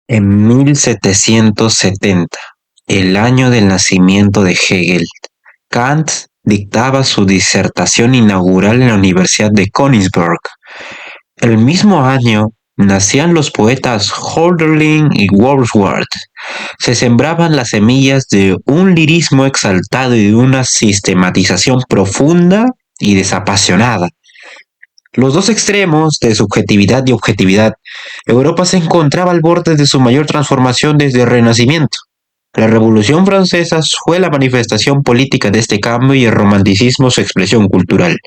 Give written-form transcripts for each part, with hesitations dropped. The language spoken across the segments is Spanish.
En 1770, el año del nacimiento de Hegel, Kant dictaba su disertación inaugural en la Universidad de Königsberg. El mismo año nacían los poetas Hölderlin y Wordsworth. Se sembraban las semillas de un lirismo exaltado y de una sistematización profunda y desapasionada. Los dos extremos de subjetividad y objetividad, Europa se encontraba al borde de su mayor transformación desde el Renacimiento. La Revolución Francesa fue la manifestación política de este cambio y el romanticismo su expresión cultural.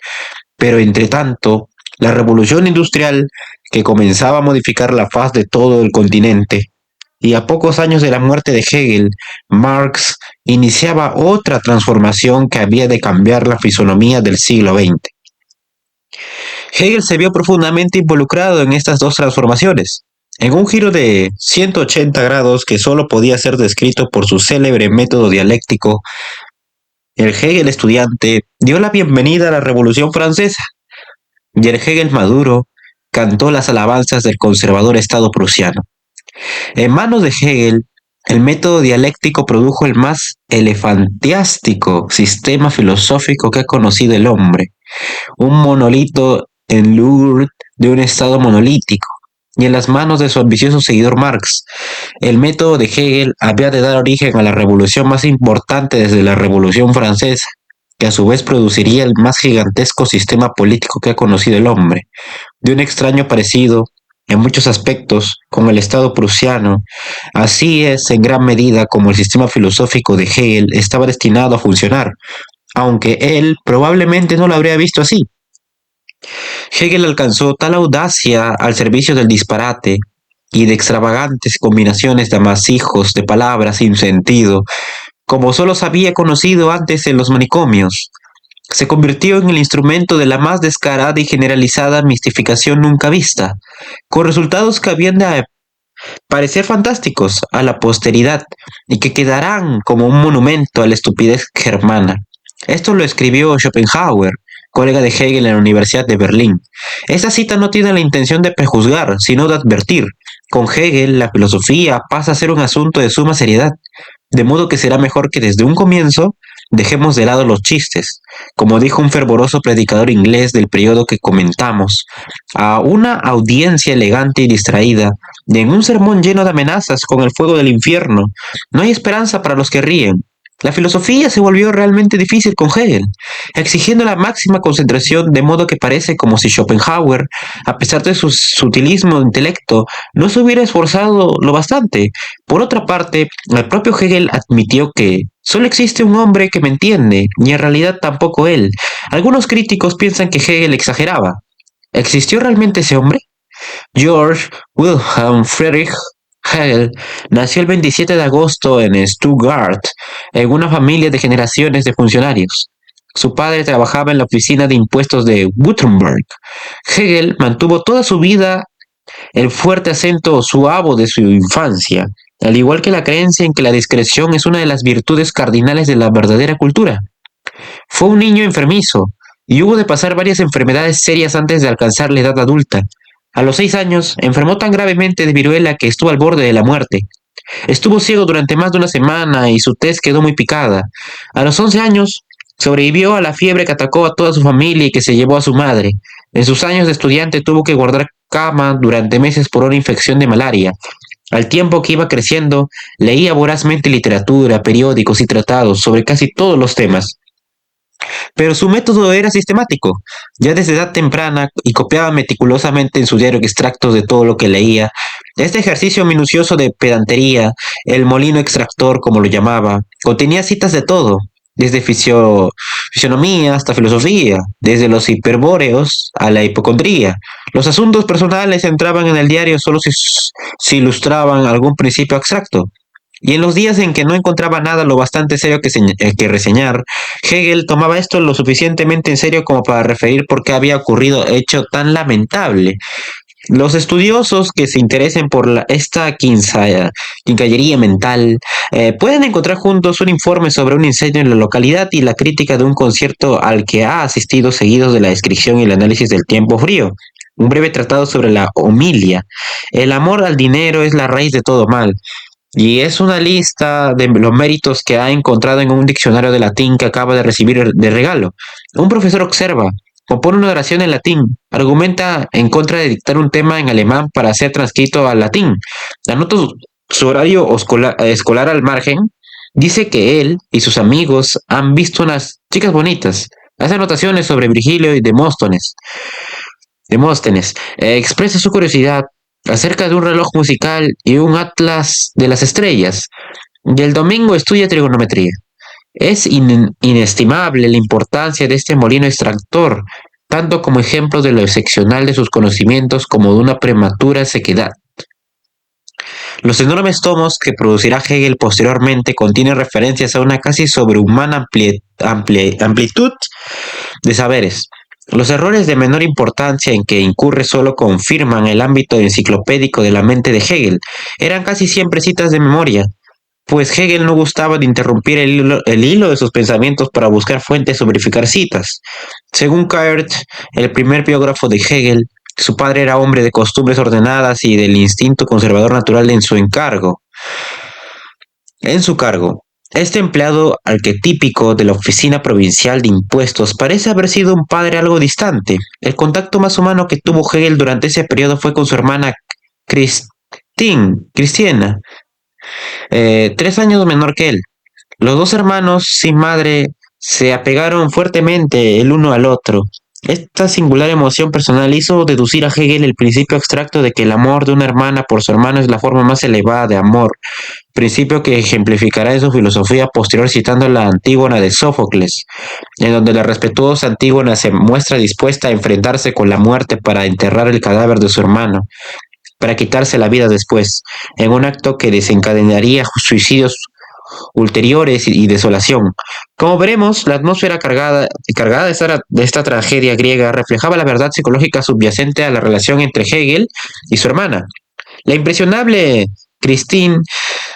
Pero entre tanto, la Revolución Industrial, que comenzaba a modificar la faz de todo el continente, y a pocos años de la muerte de Hegel, Marx iniciaba otra transformación que había de cambiar la fisonomía del siglo XX. Hegel se vio profundamente involucrado en estas dos transformaciones, en un giro de 180 grados que solo podía ser descrito por su célebre método dialéctico. El Hegel estudiante dio la bienvenida a la Revolución Francesa, y el Hegel maduro cantó las alabanzas del conservador Estado prusiano. En manos de Hegel, el método dialéctico produjo el más elefantiástico sistema filosófico que ha conocido el hombre, un monolito en lugar de un Estado monolítico, y en las manos de su ambicioso seguidor Marx. El método de Hegel había de dar origen a la revolución más importante desde la Revolución Francesa, que a su vez produciría el más gigantesco sistema político que ha conocido el hombre, de un extraño parecido en muchos aspectos con el Estado prusiano. Así es en gran medida como el sistema filosófico de Hegel estaba destinado a funcionar, aunque él probablemente no lo habría visto así. Hegel alcanzó tal audacia al servicio del disparate y de extravagantes combinaciones de amasijos de palabras sin sentido, como solo se había conocido antes en los manicomios. Se convirtió en el instrumento de la más descarada y generalizada mistificación nunca vista, con resultados que habían de parecer fantásticos a la posteridad y que quedarán como un monumento a la estupidez germana. Esto lo escribió Schopenhauer, colega de Hegel en la Universidad de Berlín. Esta cita no tiene la intención de prejuzgar, sino de advertir. Con Hegel, la filosofía pasa a ser un asunto de suma seriedad, de modo que será mejor que desde un comienzo dejemos de lado los chistes, como dijo un fervoroso predicador inglés del periodo que comentamos, a una audiencia elegante y distraída, y en un sermón lleno de amenazas con el fuego del infierno. No hay esperanza para los que ríen. La filosofía se volvió realmente difícil con Hegel, exigiendo la máxima concentración, de modo que parece como si Schopenhauer, a pesar de su sutilismo de intelecto, no se hubiera esforzado lo bastante. Por otra parte, el propio Hegel admitió que solo existe un hombre que me entiende, y en realidad tampoco él. Algunos críticos piensan que Hegel exageraba. ¿Existió realmente ese hombre? George Wilhelm Friedrich Hegel nació el 27 de agosto en Stuttgart, en una familia de generaciones de funcionarios. Su padre trabajaba en la oficina de impuestos de Württemberg. Hegel mantuvo toda su vida el fuerte acento suave de su infancia, al igual que la creencia en que la discreción es una de las virtudes cardinales de la verdadera cultura. Fue un niño enfermizo, y hubo de pasar varias enfermedades serias antes de alcanzar la edad adulta. A los 6 años, enfermó tan gravemente de viruela que estuvo al borde de la muerte. Estuvo ciego durante más de una semana y su tez quedó muy picada. A los 11 años, sobrevivió a la fiebre que atacó a toda su familia y que se llevó a su madre. En sus años de estudiante tuvo que guardar cama durante meses por una infección de malaria. Al tiempo que iba creciendo, leía vorazmente literatura, periódicos y tratados sobre casi todos los temas. Pero su método era sistemático, ya desde edad temprana, y copiaba meticulosamente en su diario extractos de todo lo que leía. Este ejercicio minucioso de pedantería, el molino extractor como lo llamaba, contenía citas de todo, desde fisionomía hasta filosofía, desde los hiperbóreos a la hipocondría. Los asuntos personales entraban en el diario solo si ilustraban algún principio abstracto. Y en los días en que no encontraba nada lo bastante serio que reseñar, Hegel tomaba esto lo suficientemente en serio como para referir por qué había ocurrido hecho tan lamentable. Los estudiosos que se interesen por esta quincallería mental pueden encontrar juntos un informe sobre un incendio en la localidad y la crítica de un concierto al que ha asistido, seguidos de la descripción y el análisis del tiempo frío. un breve tratado sobre la homilia. El amor al dinero es la raíz de todo mal. Y es una lista de los méritos que ha encontrado en un diccionario de latín que acaba de recibir de regalo. Un profesor observa, compone una oración en latín, argumenta en contra de dictar un tema en alemán para ser transcrito al latín, anota su horario escolar al margen, dice que él y sus amigos han visto unas chicas bonitas, hace anotaciones sobre Virgilio y Demóstenes, expresa su curiosidad acerca de un reloj musical y un atlas de las estrellas, y el domingo estudia trigonometría. Es inestimable la importancia de este molino extractor, tanto como ejemplo de lo excepcional de sus conocimientos como de una prematura sequedad. Los enormes tomos que producirá Hegel posteriormente contienen referencias a una casi sobrehumana amplitud de saberes. Los errores de menor importancia en que incurre solo confirman el ámbito enciclopédico de la mente de Hegel. Eran casi siempre citas de memoria, pues Hegel no gustaba de interrumpir el hilo de sus pensamientos para buscar fuentes o verificar citas. Según Caert, el primer biógrafo de Hegel, su padre era hombre de costumbres ordenadas y del instinto conservador natural en su cargo. Este empleado arquetípico de la Oficina Provincial de Impuestos parece haber sido un padre algo distante. El contacto más humano que tuvo Hegel durante ese periodo fue con su hermana Cristiana, 3 años menor que él. Los dos hermanos sin madre se apegaron fuertemente el uno al otro. Esta singular emoción personal hizo deducir a Hegel el principio abstracto de que el amor de una hermana por su hermano es la forma más elevada de amor, principio que ejemplificará en su filosofía posterior citando la Antígona de Sófocles, en donde la respetuosa Antígona se muestra dispuesta a enfrentarse con la muerte para enterrar el cadáver de su hermano, para quitarse la vida después, en un acto que desencadenaría suicidios ulteriores y desolación. Como veremos, la atmósfera cargada de esta tragedia griega reflejaba la verdad psicológica subyacente a la relación entre Hegel y su hermana. La impresionable Christine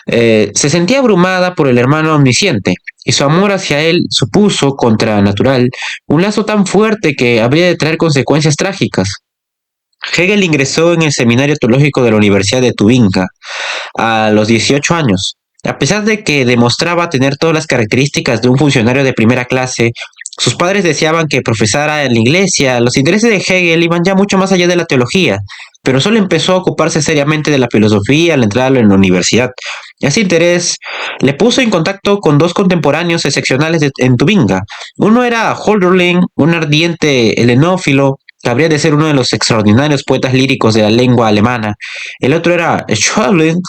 se sentía abrumada por el hermano omnisciente, y su amor hacia él supuso, contra natural, un lazo tan fuerte que habría de traer consecuencias trágicas. Hegel ingresó en el seminario teológico de la Universidad de Tubinga a los 18 años. A pesar de que demostraba tener todas las características de un funcionario de primera clase, sus padres deseaban que profesara en la iglesia. Los intereses de Hegel iban ya mucho más allá de la teología, pero solo empezó a ocuparse seriamente de la filosofía al entrar en la universidad. Ese interés le puso en contacto con dos contemporáneos excepcionales en Tubinga. Uno era Hölderlin, un ardiente helenófilo, que habría de ser uno de los extraordinarios poetas líricos de la lengua alemana. El otro era Schelling,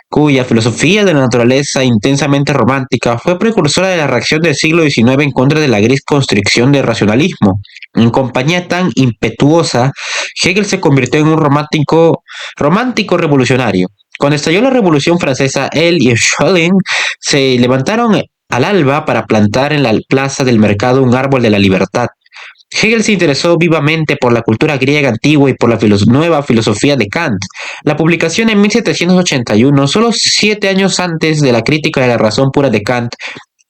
cuya filosofía de la naturaleza intensamente romántica fue precursora de la reacción del siglo XIX en contra de la gris constricción del racionalismo. En compañía tan impetuosa, Hegel se convirtió en un romántico revolucionario. Cuando estalló la Revolución Francesa, él y Schelling se levantaron al alba para plantar en la plaza del mercado un árbol de la libertad. Hegel se interesó vivamente por la cultura griega antigua y por la nueva filosofía de Kant. La publicación en 1781, solo 7 años antes de la crítica de la razón pura de Kant,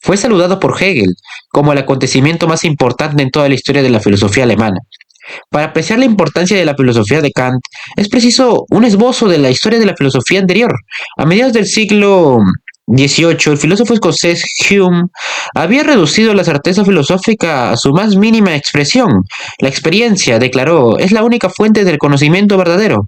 fue saludado por Hegel como el acontecimiento más importante en toda la historia de la filosofía alemana. Para apreciar la importancia de la filosofía de Kant, es preciso un esbozo de la historia de la filosofía anterior. A mediados del siglo XVIII, el filósofo escocés Hume había reducido la certeza filosófica a su más mínima expresión. La experiencia, declaró, es la única fuente del conocimiento verdadero.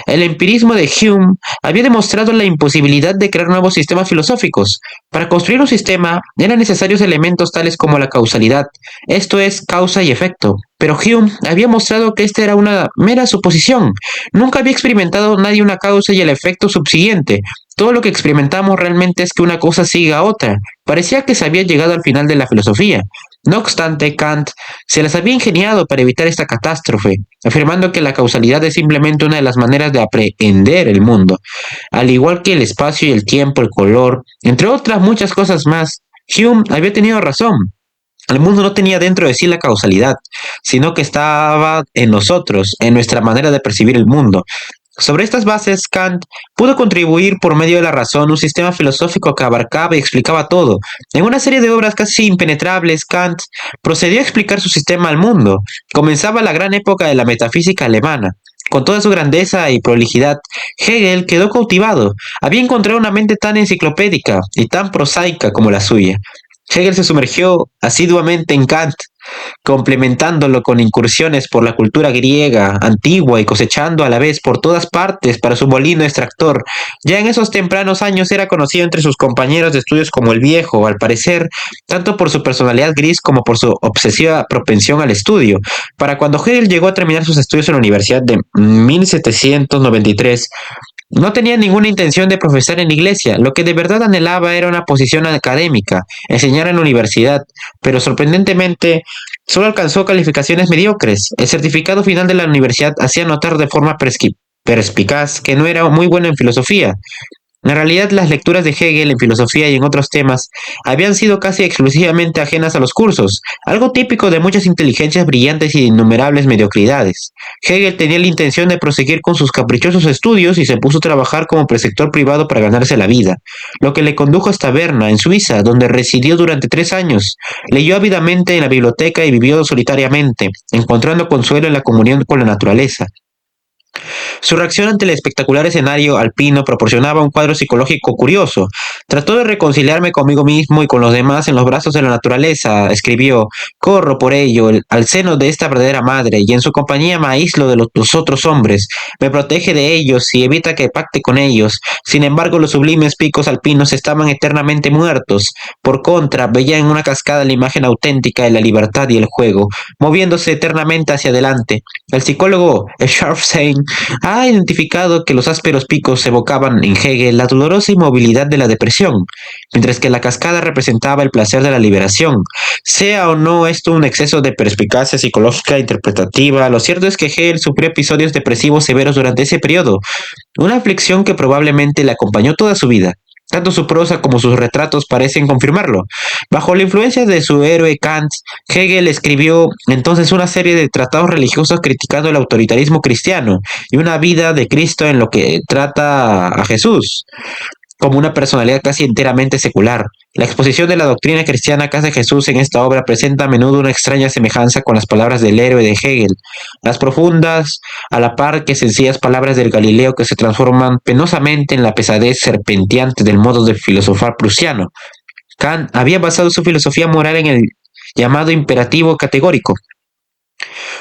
El empirismo de Hume había demostrado la imposibilidad de crear nuevos sistemas filosóficos. Para construir un sistema eran necesarios elementos tales como la causalidad, esto es, causa y efecto. Pero Hume había mostrado que esta era una mera suposición. Nunca había experimentado nadie una causa y el efecto subsiguiente. Todo lo que experimentamos realmente es que una cosa siga a otra. Parecía que se había llegado al final de la filosofía. No obstante, Kant se las había ingeniado para evitar esta catástrofe, afirmando que la causalidad es simplemente una de las maneras de aprehender el mundo. Al igual que el espacio y el tiempo, el color, entre otras muchas cosas más, Hume había tenido razón. El mundo no tenía dentro de sí la causalidad, sino que estaba en nosotros, en nuestra manera de percibir el mundo. Sobre estas bases, Kant pudo contribuir por medio de la razón un sistema filosófico que abarcaba y explicaba todo. En una serie de obras casi impenetrables, Kant procedió a explicar su sistema al mundo. Comenzaba la gran época de la metafísica alemana. Con toda su grandeza y prolijidad, Hegel quedó cautivado. Había encontrado una mente tan enciclopédica y tan prosaica como la suya. Hegel se sumergió asiduamente en Kant, complementándolo con incursiones por la cultura griega antigua y cosechando a la vez por todas partes para su molino extractor. Ya en esos tempranos años era conocido entre sus compañeros de estudios como el viejo, al parecer, tanto por su personalidad gris como por su obsesiva propensión al estudio. Para cuando Hegel llegó a terminar sus estudios en la Universidad de 1793, no tenía ninguna intención de profesar en la iglesia, lo que de verdad anhelaba era una posición académica, enseñar en la universidad, pero sorprendentemente solo alcanzó calificaciones mediocres. El certificado final de la universidad hacía notar de forma perspicaz que no era muy bueno en filosofía. En realidad, las lecturas de Hegel en filosofía y en otros temas habían sido casi exclusivamente ajenas a los cursos, algo típico de muchas inteligencias brillantes y de innumerables mediocridades. Hegel tenía la intención de proseguir con sus caprichosos estudios y se puso a trabajar como preceptor privado para ganarse la vida, lo que le condujo hasta Berna, en Suiza, donde residió durante 3 años. Leyó ávidamente en la biblioteca y vivió solitariamente, encontrando consuelo en la comunión con la naturaleza. Su reacción ante el espectacular escenario alpino proporcionaba un cuadro psicológico curioso. Trató de reconciliarme conmigo mismo y con los demás en los brazos de la naturaleza, escribió. Corro por ello al seno de esta verdadera madre y en su compañía me aíslo de los otros hombres. Me protege de ellos y evita que pacte con ellos. Sin embargo, los sublimes picos alpinos estaban eternamente muertos. Por contra, veía en una cascada la imagen auténtica de la libertad y el juego, moviéndose eternamente hacia adelante. El psicólogo Scharfstein ha identificado que los ásperos picos evocaban en Hegel la dolorosa inmovilidad de la depresión, mientras que la cascada representaba el placer de la liberación. Sea o no esto un exceso de perspicacia psicológica interpretativa, lo cierto es que Hegel sufrió episodios depresivos severos durante ese periodo, una aflicción que probablemente le acompañó toda su vida. Tanto su prosa como sus retratos parecen confirmarlo. Bajo la influencia de su héroe Kant, Hegel escribió entonces una serie de tratados religiosos criticando el autoritarismo cristiano y una vida de Cristo en lo que trata a Jesús como una personalidad casi enteramente secular. La exposición de la doctrina cristiana que hace Jesús en esta obra presenta a menudo una extraña semejanza con las palabras del héroe de Hegel, las profundas, a la par que sencillas palabras del Galileo que se transforman penosamente en la pesadez serpenteante del modo de filosofar prusiano. Kant había basado su filosofía moral en el llamado imperativo categórico.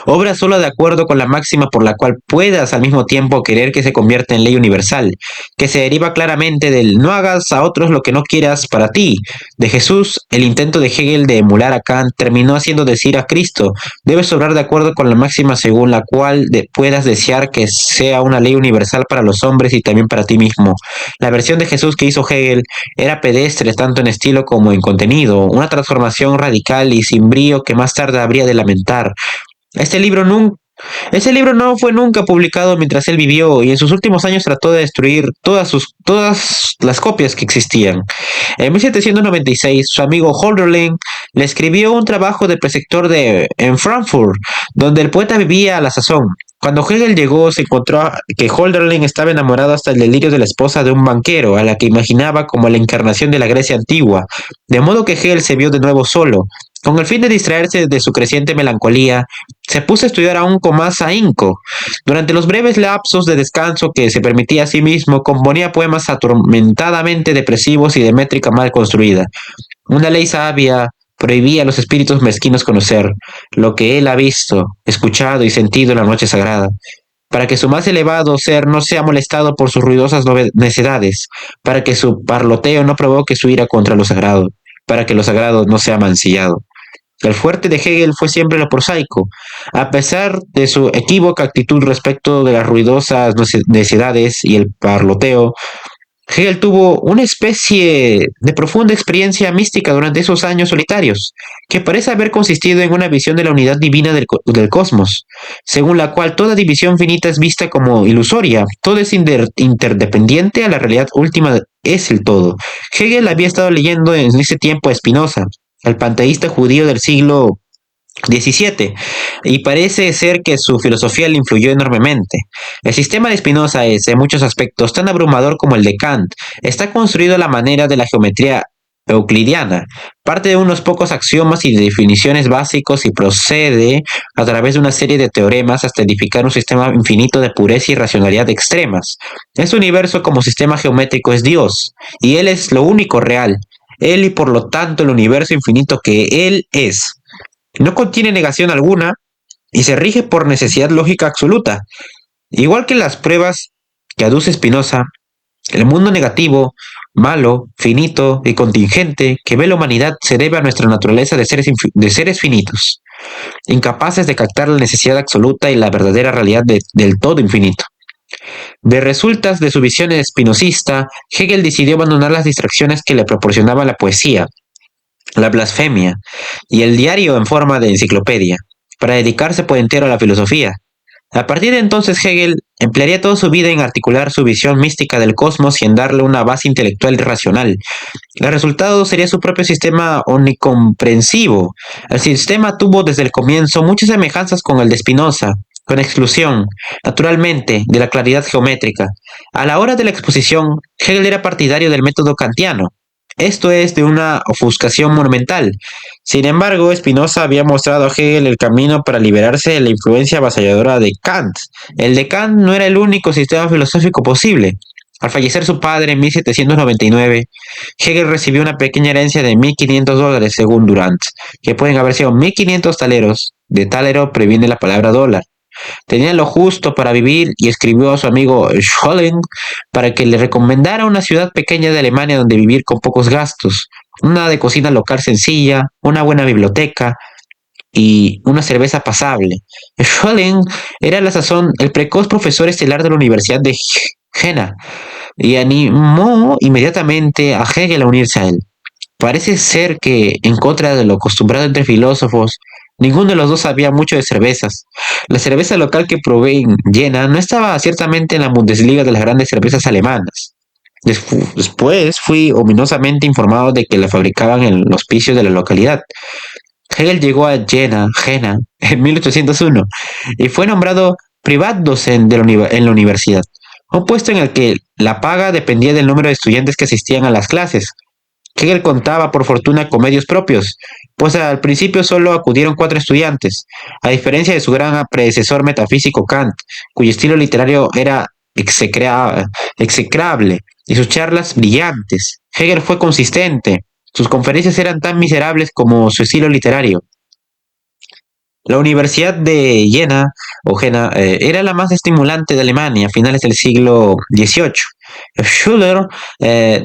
Obra solo de acuerdo con la máxima por la cual puedas al mismo tiempo querer que se convierta en ley universal, que se deriva claramente del no hagas a otros lo que no quieras para ti. De Jesús, el intento de Hegel de emular a Kant terminó haciendo decir a Cristo, debes obrar de acuerdo con la máxima según la cual puedas desear que sea una ley universal para los hombres y también para ti mismo. La versión de Jesús que hizo Hegel era pedestre tanto en estilo como en contenido, una transformación radical y sin brío que más tarde habría de lamentar. Este libro no fue nunca publicado mientras él vivió y en sus últimos años trató de destruir todas las copias que existían. En 1796, su amigo Hölderlin le escribió un trabajo de preceptor en Frankfurt, donde el poeta vivía a la sazón. Cuando Hegel llegó, se encontró que Hölderlin estaba enamorado hasta el delirio de la esposa de un banquero, a la que imaginaba como la encarnación de la Grecia antigua, de modo que Hegel se vio de nuevo solo. Con el fin de distraerse de su creciente melancolía, se puso a estudiar aún con más ahínco. Durante los breves lapsos de descanso que se permitía a sí mismo, componía poemas atormentadamente depresivos y de métrica mal construida. Una ley sabia prohibía a los espíritus mezquinos conocer lo que él ha visto, escuchado y sentido en la noche sagrada, para que su más elevado ser no sea molestado por sus ruidosas necedades, para que su parloteo no provoque su ira contra lo sagrado, para que lo sagrado no sea mancillado. El fuerte de Hegel fue siempre lo prosaico. A pesar de su equívoca actitud respecto de las ruidosas necedades y el parloteo, Hegel tuvo una especie de profunda experiencia mística durante esos años solitarios, que parece haber consistido en una visión de la unidad divina del cosmos, según la cual toda división finita es vista como ilusoria, todo es interdependiente a la realidad última es el todo. Hegel había estado leyendo en ese tiempo a Spinoza, el panteísta judío del siglo 17. Y parece ser que su filosofía le influyó enormemente. El sistema de Spinoza es, en muchos aspectos, tan abrumador como el de Kant. Está construido a la manera de la geometría euclidiana. Parte de unos pocos axiomas y de definiciones básicos y procede a través de una serie de teoremas hasta edificar un sistema infinito de pureza y racionalidad extremas. Este universo como sistema geométrico es Dios, y Él es lo único real. Él y por lo tanto el universo infinito que Él es. No contiene negación alguna y se rige por necesidad lógica absoluta. Igual que las pruebas que aduce Spinoza, el mundo negativo, malo, finito y contingente que ve la humanidad se debe a nuestra naturaleza de seres finitos, incapaces de captar la necesidad absoluta y la verdadera realidad del todo infinito. De resultas de su visión espinosista, Hegel decidió abandonar las distracciones que le proporcionaba la poesía, la blasfemia y el diario en forma de enciclopedia, para dedicarse por entero a la filosofía. A partir de entonces Hegel emplearía toda su vida en articular su visión mística del cosmos y en darle una base intelectual y racional. El resultado sería su propio sistema omnicomprensivo. El sistema tuvo desde el comienzo muchas semejanzas con el de Spinoza, con exclusión, naturalmente, de la claridad geométrica. A la hora de la exposición, Hegel era partidario del método kantiano, esto es de una ofuscación monumental. Sin embargo, Spinoza había mostrado a Hegel el camino para liberarse de la influencia avasalladora de Kant. El de Kant no era el único sistema filosófico posible. Al fallecer su padre en 1799, Hegel recibió una pequeña herencia de $1.500 según Durant, que pueden haber sido 1.500 taleros. De talero previene la palabra dólar. Tenía lo justo para vivir y escribió a su amigo Scholling para que le recomendara una ciudad pequeña de Alemania donde vivir con pocos gastos, una de cocina local sencilla, una buena biblioteca y una cerveza pasable. Scholling era a la sazón el precoz profesor estelar de la Universidad de Jena y animó inmediatamente a Hegel a unirse a él. Parece ser que, en contra de lo acostumbrado entre filósofos, ninguno de los dos sabía mucho de cervezas. La cerveza local que probé en Jena no estaba ciertamente en la Bundesliga de las grandes cervezas alemanas. Después fui ominosamente informado de que la fabricaban en los hospicios de la localidad. Hegel llegó a Jena en 1801 y fue nombrado Privatdozent en la universidad, un puesto en el que la paga dependía del número de estudiantes que asistían a las clases. Hegel contaba por fortuna con medios propios, pues al principio solo acudieron 4 estudiantes, a diferencia de su gran predecesor metafísico Kant, cuyo estilo literario era execrable y sus charlas brillantes. Hegel fue consistente, sus conferencias eran tan miserables como su estilo literario. La Universidad de Jena era la más estimulante de Alemania a finales del siglo XVIII. Schüler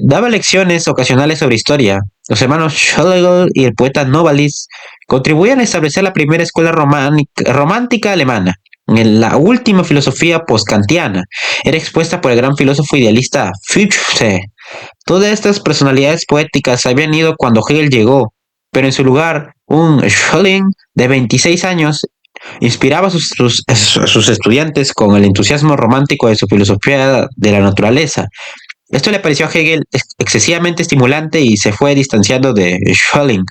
daba lecciones ocasionales sobre historia. Los hermanos Schlegel y el poeta Novalis contribuían a establecer la primera escuela romántica alemana. En la última filosofía postkantiana era expuesta por el gran filósofo idealista Fichte. Todas estas personalidades poéticas habían ido cuando Hegel llegó, pero en su lugar, un Schelling de 26 años inspiraba a sus estudiantes con el entusiasmo romántico de su filosofía de la naturaleza. Esto le pareció a Hegel excesivamente estimulante y se fue distanciando de Schelling.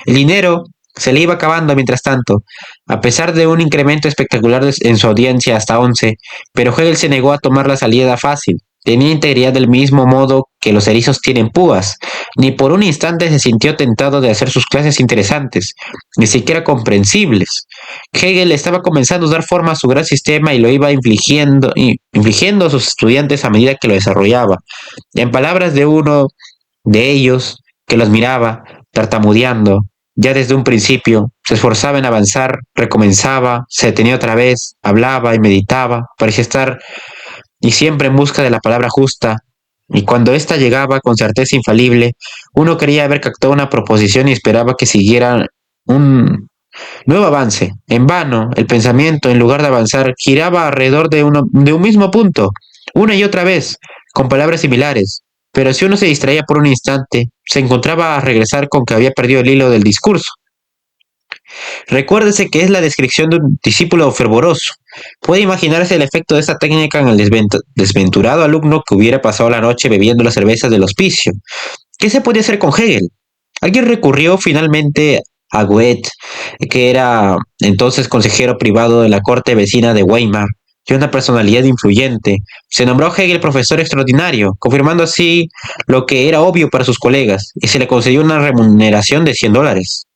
El dinero se le iba acabando mientras tanto, a pesar de un incremento espectacular en su audiencia hasta 11, pero Hegel se negó a tomar la salida fácil. Tenía integridad del mismo modo que los erizos tienen púas. Ni por un instante se sintió tentado de hacer sus clases interesantes, ni siquiera comprensibles. Hegel estaba comenzando a dar forma a su gran sistema y lo iba infligiendo a sus estudiantes a medida que lo desarrollaba. En palabras de uno de ellos, que los miraba, tartamudeando, ya desde un principio, se esforzaba en avanzar, recomenzaba, se detenía otra vez, hablaba y meditaba, parecía estar y siempre en busca de la palabra justa, y cuando ésta llegaba con certeza infalible, uno quería haber captado una proposición y esperaba que siguiera un nuevo avance. En vano, el pensamiento, en lugar de avanzar, giraba alrededor de un mismo punto, una y otra vez, con palabras similares. Pero si uno se distraía por un instante, se encontraba a regresar con que había perdido el hilo del discurso. Recuérdese que es la descripción de un discípulo fervoroso. Puede imaginarse el efecto de esta técnica en el desventurado alumno que hubiera pasado la noche bebiendo las cervezas del hospicio. ¿Qué se puede hacer con Hegel? Alguien recurrió finalmente a Goethe, que era entonces consejero privado de la corte vecina de Weimar y una personalidad influyente. Se nombró a Hegel profesor extraordinario, confirmando así lo que era obvio para sus colegas, y se le concedió una remuneración de $100.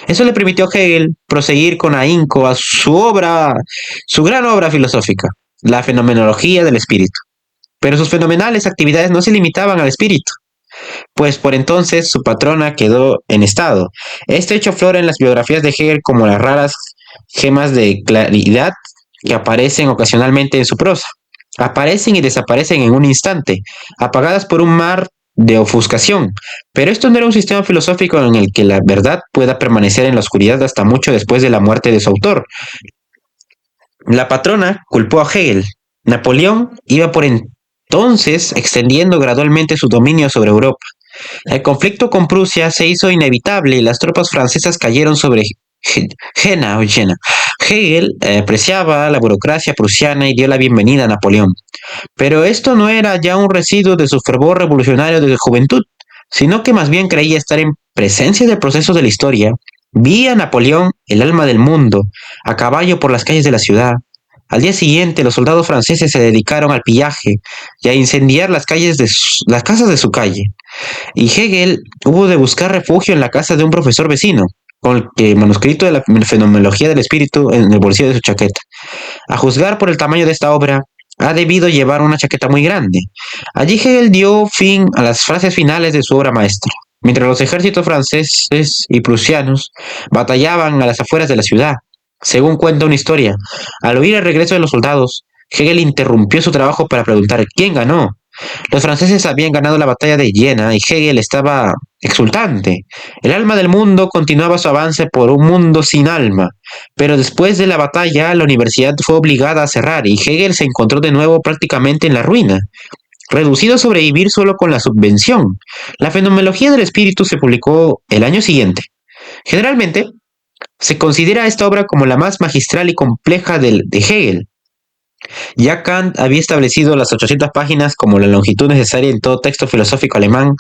Eso le permitió a Hegel proseguir con ahínco a su gran obra filosófica, la fenomenología del espíritu. Pero sus fenomenales actividades no se limitaban al espíritu, pues por entonces su patrona quedó en estado. Este hecho flora en las biografías de Hegel como las raras gemas de claridad que aparecen ocasionalmente en su prosa. Aparecen y desaparecen en un instante, apagadas por un mar de ofuscación. Pero esto no era un sistema filosófico en el que la verdad pueda permanecer en la oscuridad hasta mucho después de la muerte de su autor. La patrona culpó a Hegel. Napoleón iba por entonces extendiendo gradualmente su dominio sobre Europa. El conflicto con Prusia se hizo inevitable y las tropas francesas cayeron sobre Jena. Hegel apreciaba la burocracia prusiana y dio la bienvenida a Napoleón. Pero esto no era ya un residuo de su fervor revolucionario de juventud, sino que más bien creía estar en presencia del proceso de la historia. Vi a Napoleón, el alma del mundo, a caballo por las calles de la ciudad. Al día siguiente, los soldados franceses se dedicaron al pillaje y a incendiar las casas de su calle. Y Hegel hubo de buscar refugio en la casa de un profesor vecino, con el manuscrito de la fenomenología del espíritu en el bolsillo de su chaqueta. A juzgar por el tamaño de esta obra, ha debido llevar una chaqueta muy grande. Allí Hegel dio fin a las frases finales de su obra maestra. Mientras los ejércitos franceses y prusianos batallaban a las afueras de la ciudad, según cuenta una historia, al oír el regreso de los soldados, Hegel interrumpió su trabajo para preguntar quién ganó. Los franceses habían ganado la batalla de Jena y Hegel estaba exultante. El alma del mundo continuaba su avance por un mundo sin alma, pero después de la batalla la universidad fue obligada a cerrar y Hegel se encontró de nuevo prácticamente en la ruina, reducido a sobrevivir solo con la subvención. La fenomenología del espíritu se publicó el año siguiente. Generalmente, se considera esta obra como la más magistral y compleja de Hegel. Ya Kant había establecido las 800 páginas como la longitud necesaria en todo texto filosófico alemán,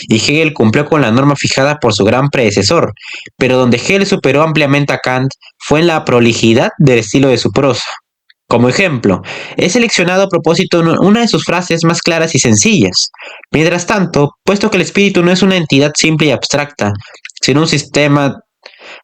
y Hegel cumplió con la norma fijada por su gran predecesor, pero donde Hegel superó ampliamente a Kant fue en la prolijidad del estilo de su prosa. Como ejemplo, he seleccionado a propósito una de sus frases más claras y sencillas. Mientras tanto, puesto que el espíritu no es una entidad simple y abstracta, sino un sistema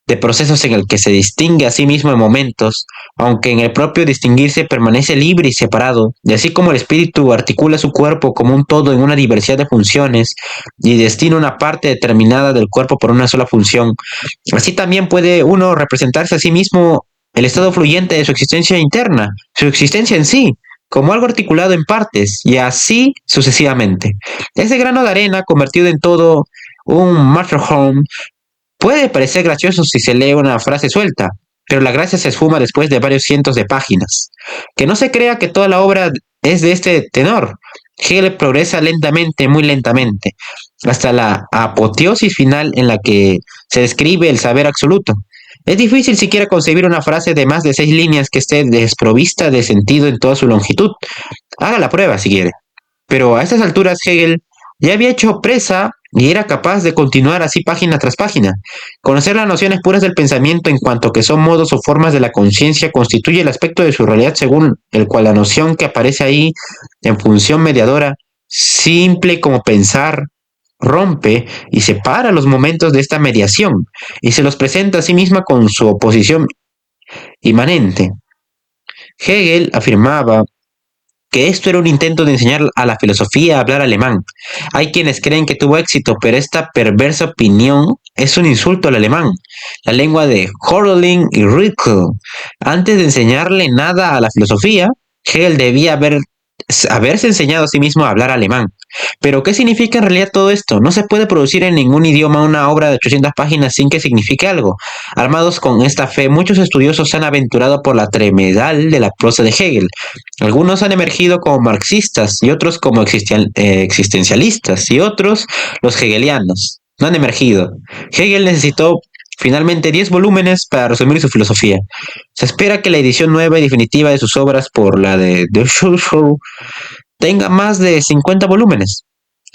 de procesos en el que se distingue a sí mismo en momentos, aunque en el propio distinguirse permanece libre y separado, y así como el espíritu articula su cuerpo como un todo en una diversidad de funciones y destina una parte determinada del cuerpo por una sola función, así también puede uno representarse a sí mismo el estado fluyente de su existencia interna, su existencia en sí, como algo articulado en partes, y así sucesivamente. Ese grano de arena convertido en todo un Matterhorn puede parecer gracioso si se lee una frase suelta, pero la gracia se esfuma después de varios cientos de páginas. Que no se crea que toda la obra es de este tenor. Hegel progresa lentamente, muy lentamente, hasta la apoteosis final en la que se describe el saber absoluto. Es difícil siquiera concebir una frase de más de 6 líneas que esté desprovista de sentido en toda su longitud. Haga la prueba si quiere. Pero a estas alturas Hegel ya había hecho presa y era capaz de continuar así página tras página. Conocer las nociones puras del pensamiento en cuanto que son modos o formas de la conciencia constituye el aspecto de su realidad según el cual la noción que aparece ahí en función mediadora, simple como pensar, rompe y separa los momentos de esta mediación y se los presenta a sí misma con su oposición inmanente. Hegel afirmaba que esto era un intento de enseñar a la filosofía a hablar alemán. Hay quienes creen que tuvo éxito, pero esta perversa opinión es un insulto al alemán, la lengua de Hölderlin y Rilke. Antes de enseñarle nada a la filosofía, Hegel debía haberse enseñado a sí mismo a hablar alemán. Pero ¿qué significa en realidad todo esto? No se puede producir en ningún idioma una obra de 800 páginas sin que signifique algo. Armados con esta fe, muchos estudiosos se han aventurado por la tremedal de la prosa de Hegel. Algunos han emergido como marxistas y otros como existencialistas y otros los hegelianos. No han emergido. Hegel necesitó finalmente 10 volúmenes para resumir su filosofía. Se espera que la edición nueva y definitiva de sus obras por la de Schulz tenga más de 50 volúmenes.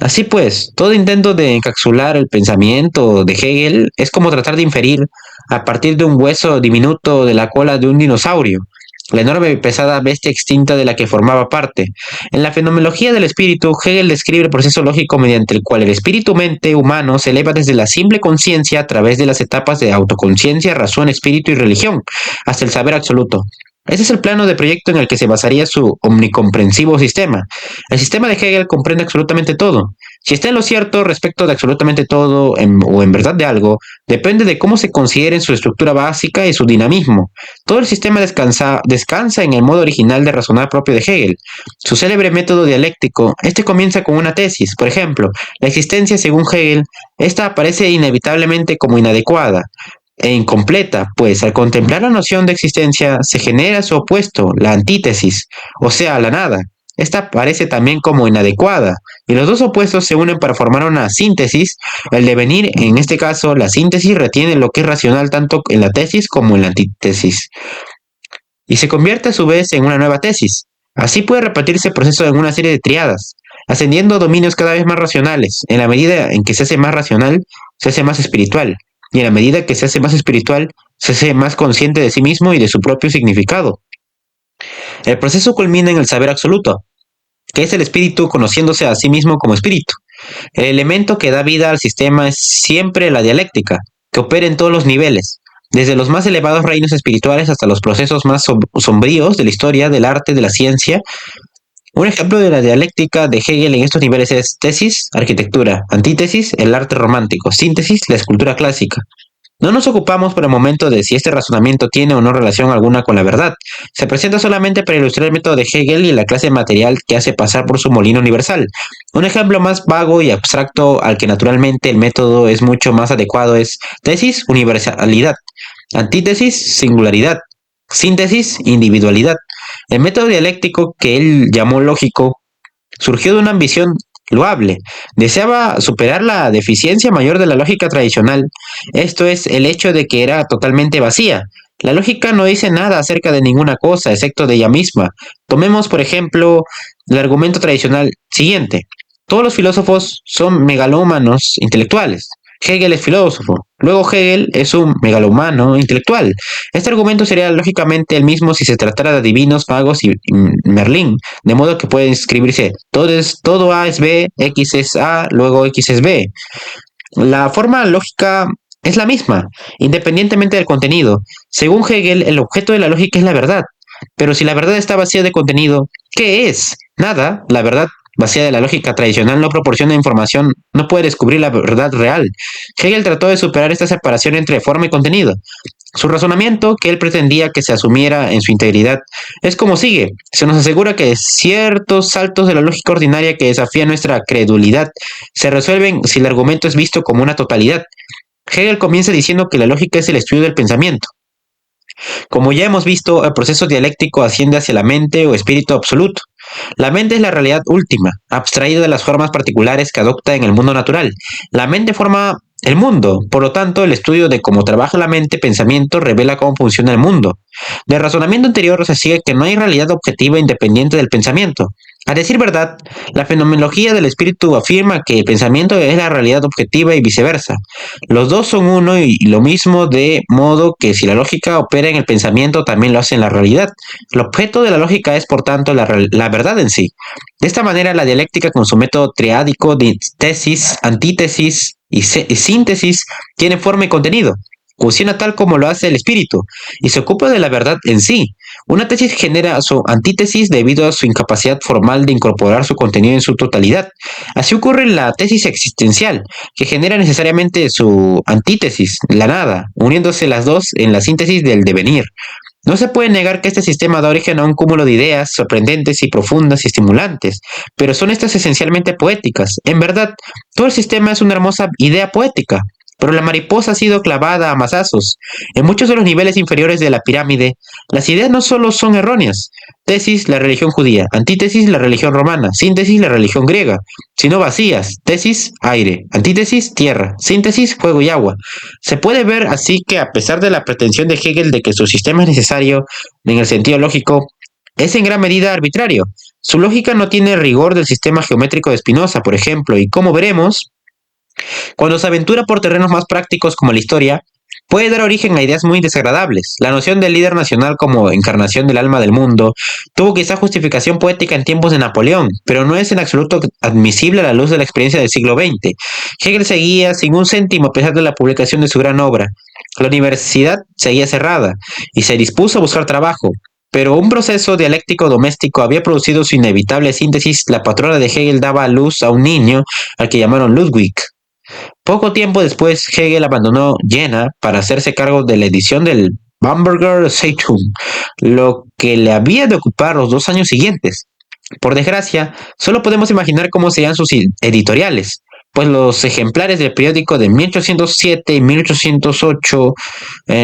Así pues, todo intento de encapsular el pensamiento de Hegel es como tratar de inferir, a partir de un hueso diminuto de la cola de un dinosaurio, la enorme y pesada bestia extinta de la que formaba parte. En la fenomenología del espíritu, Hegel describe el proceso lógico mediante el cual el espíritu-mente humano se eleva desde la simple conciencia a través de las etapas de autoconciencia, razón, espíritu y religión, hasta el saber absoluto. Ese es el plano de proyecto en el que se basaría su omnicomprensivo sistema. El sistema de Hegel comprende absolutamente todo. Si está en lo cierto respecto de absolutamente todo o en verdad de algo, depende de cómo se considere en su estructura básica y su dinamismo. Todo el sistema descansa en el modo original de razonar propio de Hegel. Su célebre método dialéctico, este comienza con una tesis. Por ejemplo, la existencia según Hegel, esta aparece inevitablemente como inadecuada e incompleta, pues al contemplar la noción de existencia se genera su opuesto, la antítesis, o sea, la nada. Esta aparece también como inadecuada, y los dos opuestos se unen para formar una síntesis. El devenir, en este caso, la síntesis retiene lo que es racional tanto en la tesis como en la antítesis, y se convierte a su vez en una nueva tesis. Así puede repetirse el proceso en una serie de triadas, ascendiendo a dominios cada vez más racionales. En la medida en que se hace más racional, se hace más espiritual, y en la medida que se hace más espiritual, se hace más consciente de sí mismo y de su propio significado. El proceso culmina en el saber absoluto, que es el espíritu conociéndose a sí mismo como espíritu. El elemento que da vida al sistema es siempre la dialéctica, que opera en todos los niveles, desde los más elevados reinos espirituales hasta los procesos más sombríos de la historia, del arte, de la ciencia. Un ejemplo de la dialéctica de Hegel en estos niveles es tesis, arquitectura, antítesis, el arte romántico, síntesis, la escultura clásica. No nos ocupamos por el momento de si este razonamiento tiene o no relación alguna con la verdad. Se presenta solamente para ilustrar el método de Hegel y la clase material que hace pasar por su molino universal. Un ejemplo más vago y abstracto al que naturalmente el método es mucho más adecuado es tesis, universalidad, antítesis, singularidad, síntesis, individualidad. El método dialéctico que él llamó lógico surgió de una ambición loable. Deseaba superar la deficiencia mayor de la lógica tradicional, esto es, el hecho de que era totalmente vacía. La lógica no dice nada acerca de ninguna cosa, excepto de ella misma. Tomemos, por ejemplo, el argumento tradicional siguiente. Todos los filósofos son megalómanos intelectuales. Hegel es filósofo. Luego Hegel es un megalomano intelectual. Este argumento sería lógicamente el mismo si se tratara de adivinos, magos y Merlín, de modo que puede escribirse todo A es B, X es A, luego X es B. La forma lógica es la misma, independientemente del contenido. Según Hegel, el objeto de la lógica es la verdad. Pero si la verdad está vacía de contenido, ¿qué es? Nada. La verdad vacía de la lógica tradicional no proporciona información, no puede descubrir la verdad real. Hegel trató de superar esta separación entre forma y contenido. Su razonamiento, que él pretendía que se asumiera en su integridad, es como sigue. Se nos asegura que ciertos saltos de la lógica ordinaria que desafían nuestra credulidad se resuelven si el argumento es visto como una totalidad. Hegel comienza diciendo que la lógica es el estudio del pensamiento. Como ya hemos visto, el proceso dialéctico asciende hacia la mente o espíritu absoluto. La mente es la realidad última, abstraída de las formas particulares que adopta en el mundo natural. La mente forma el mundo, por lo tanto, el estudio de cómo trabaja la mente pensamiento revela cómo funciona el mundo. Del razonamiento anterior se sigue que no hay realidad objetiva independiente del pensamiento. A decir verdad, la fenomenología del espíritu afirma que el pensamiento es la realidad objetiva y viceversa. Los dos son uno y lo mismo, de modo que si la lógica opera en el pensamiento, también lo hace en la realidad. El objeto de la lógica es, por tanto, la verdad en sí. De esta manera, la dialéctica, con su método triádico de tesis, antítesis y síntesis, tiene forma y contenido. Funciona tal como lo hace el espíritu y se ocupa de la verdad en sí. Una tesis genera su antítesis debido a su incapacidad formal de incorporar su contenido en su totalidad. Así ocurre en la tesis existencial, que genera necesariamente su antítesis, la nada, uniéndose las dos en la síntesis del devenir. No se puede negar que este sistema da origen a un cúmulo de ideas sorprendentes y profundas y estimulantes, pero son estas esencialmente poéticas. En verdad, todo el sistema es una hermosa idea poética, pero la mariposa ha sido clavada a mazazos. En muchos de los niveles inferiores de la pirámide, las ideas no solo son erróneas, tesis, la religión judía, antítesis, la religión romana, síntesis, la religión griega, sino vacías, tesis, aire, antítesis, tierra, síntesis, fuego y agua. Se puede ver así que a pesar de la pretensión de Hegel de que su sistema es necesario en el sentido lógico, es en gran medida arbitrario. Su lógica no tiene rigor del sistema geométrico de Spinoza, por ejemplo, y como veremos, cuando se aventura por terrenos más prácticos como la historia, puede dar origen a ideas muy desagradables. La noción del líder nacional como encarnación del alma del mundo tuvo quizá justificación poética en tiempos de Napoleón, pero no es en absoluto admisible a la luz de la experiencia del siglo XX. Hegel seguía sin un céntimo a pesar de la publicación de su gran obra. La universidad seguía cerrada y se dispuso a buscar trabajo. Pero un proceso dialéctico doméstico había producido su inevitable síntesis. La patrona de Hegel daba a luz a un niño al que llamaron Ludwig. Poco tiempo después, Hegel abandonó Jena para hacerse cargo de la edición del Bamberger Zeitung, lo que le había de ocupar los 2 años siguientes. Por desgracia, solo podemos imaginar cómo serían sus editoriales, pues los ejemplares del periódico de 1807 y 1808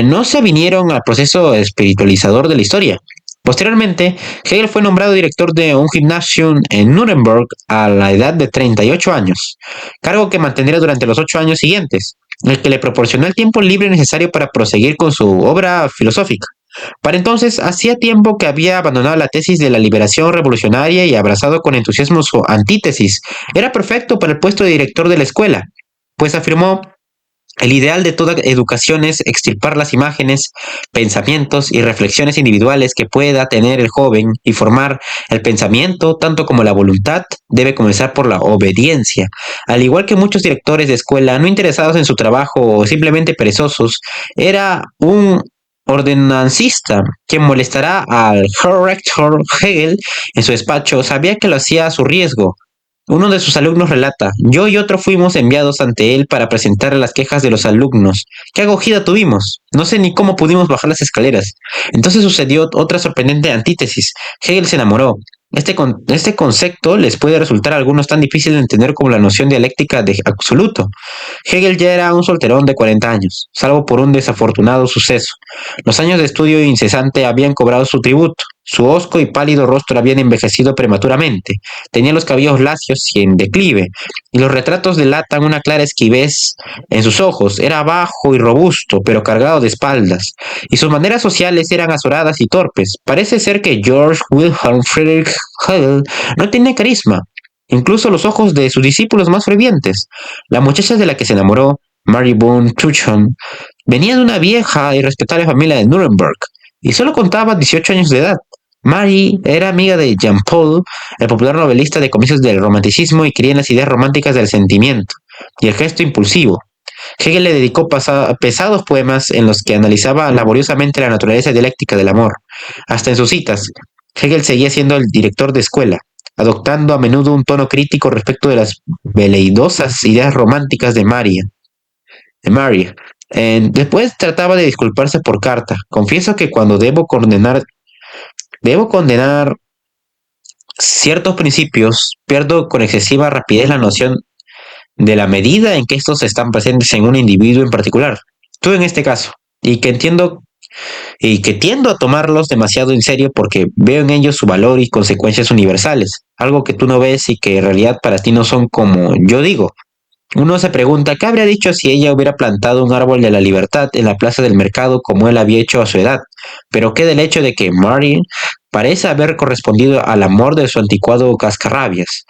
no se vinieron al proceso espiritualizador de la historia. Posteriormente, Hegel fue nombrado director de un gymnasium en Nuremberg a la edad de 38 años, cargo que mantendría durante los 8 años siguientes, el que le proporcionó el tiempo libre necesario para proseguir con su obra filosófica. Para entonces, hacía tiempo que había abandonado la tesis de la liberación revolucionaria y abrazado con entusiasmo su antítesis. Era perfecto para el puesto de director de la escuela, pues afirmó: el ideal de toda educación es extirpar las imágenes, pensamientos y reflexiones individuales que pueda tener el joven y formar el pensamiento, tanto como la voluntad, debe comenzar por la obediencia. Al igual que muchos directores de escuela no interesados en su trabajo o simplemente perezosos, era un ordenancista quien molestará al rector Hegel en su despacho. Sabía que lo hacía a su riesgo. Uno de sus alumnos relata: yo y otro fuimos enviados ante él para presentarle las quejas de los alumnos. ¿Qué acogida tuvimos? No sé ni cómo pudimos bajar las escaleras. Entonces sucedió otra sorprendente antítesis. Hegel se enamoró. Este concepto les puede resultar a algunos tan difícil de entender como la noción dialéctica de absoluto. Hegel ya era un solterón de 40 años, salvo por un desafortunado suceso. Los años de estudio incesante habían cobrado su tributo. Su hosco y pálido rostro habían envejecido prematuramente. Tenía los cabellos lacios y en declive, y los retratos delatan una clara esquivez en sus ojos. Era bajo y robusto, pero cargado de espaldas, y sus maneras sociales eran azoradas y torpes. Parece ser que Georg Wilhelm Friedrich Hegel no tenía carisma, incluso los ojos de sus discípulos más fervientes. La muchacha de la que se enamoró, Mary von Tuchon, venía de una vieja y respetable familia de Nuremberg, y solo contaba 18 años de edad. Mary era amiga de Jean Paul, el popular novelista de comienzos del romanticismo, y creía en las ideas románticas del sentimiento y el gesto impulsivo. Hegel le dedicó pesados poemas en los que analizaba laboriosamente la naturaleza dialéctica del amor. Hasta en sus citas, Hegel seguía siendo el director de escuela, adoptando a menudo un tono crítico respecto de las veleidosas ideas románticas de Mary. Después trataba de disculparse por carta. Confieso que cuando debo condenar ciertos principios, pierdo con excesiva rapidez la noción de la medida en que estos están presentes en un individuo en particular. Tú en este caso, y que tiendo a tomarlos demasiado en serio porque veo en ellos su valor y consecuencias universales, algo que tú no ves y que en realidad para ti no son como yo digo. Uno se pregunta qué habría dicho si ella hubiera plantado un árbol de la libertad en la plaza del mercado como él había hecho a su edad, pero qué del hecho de que Mary parece haber correspondido al amor de su anticuado cascarrabias.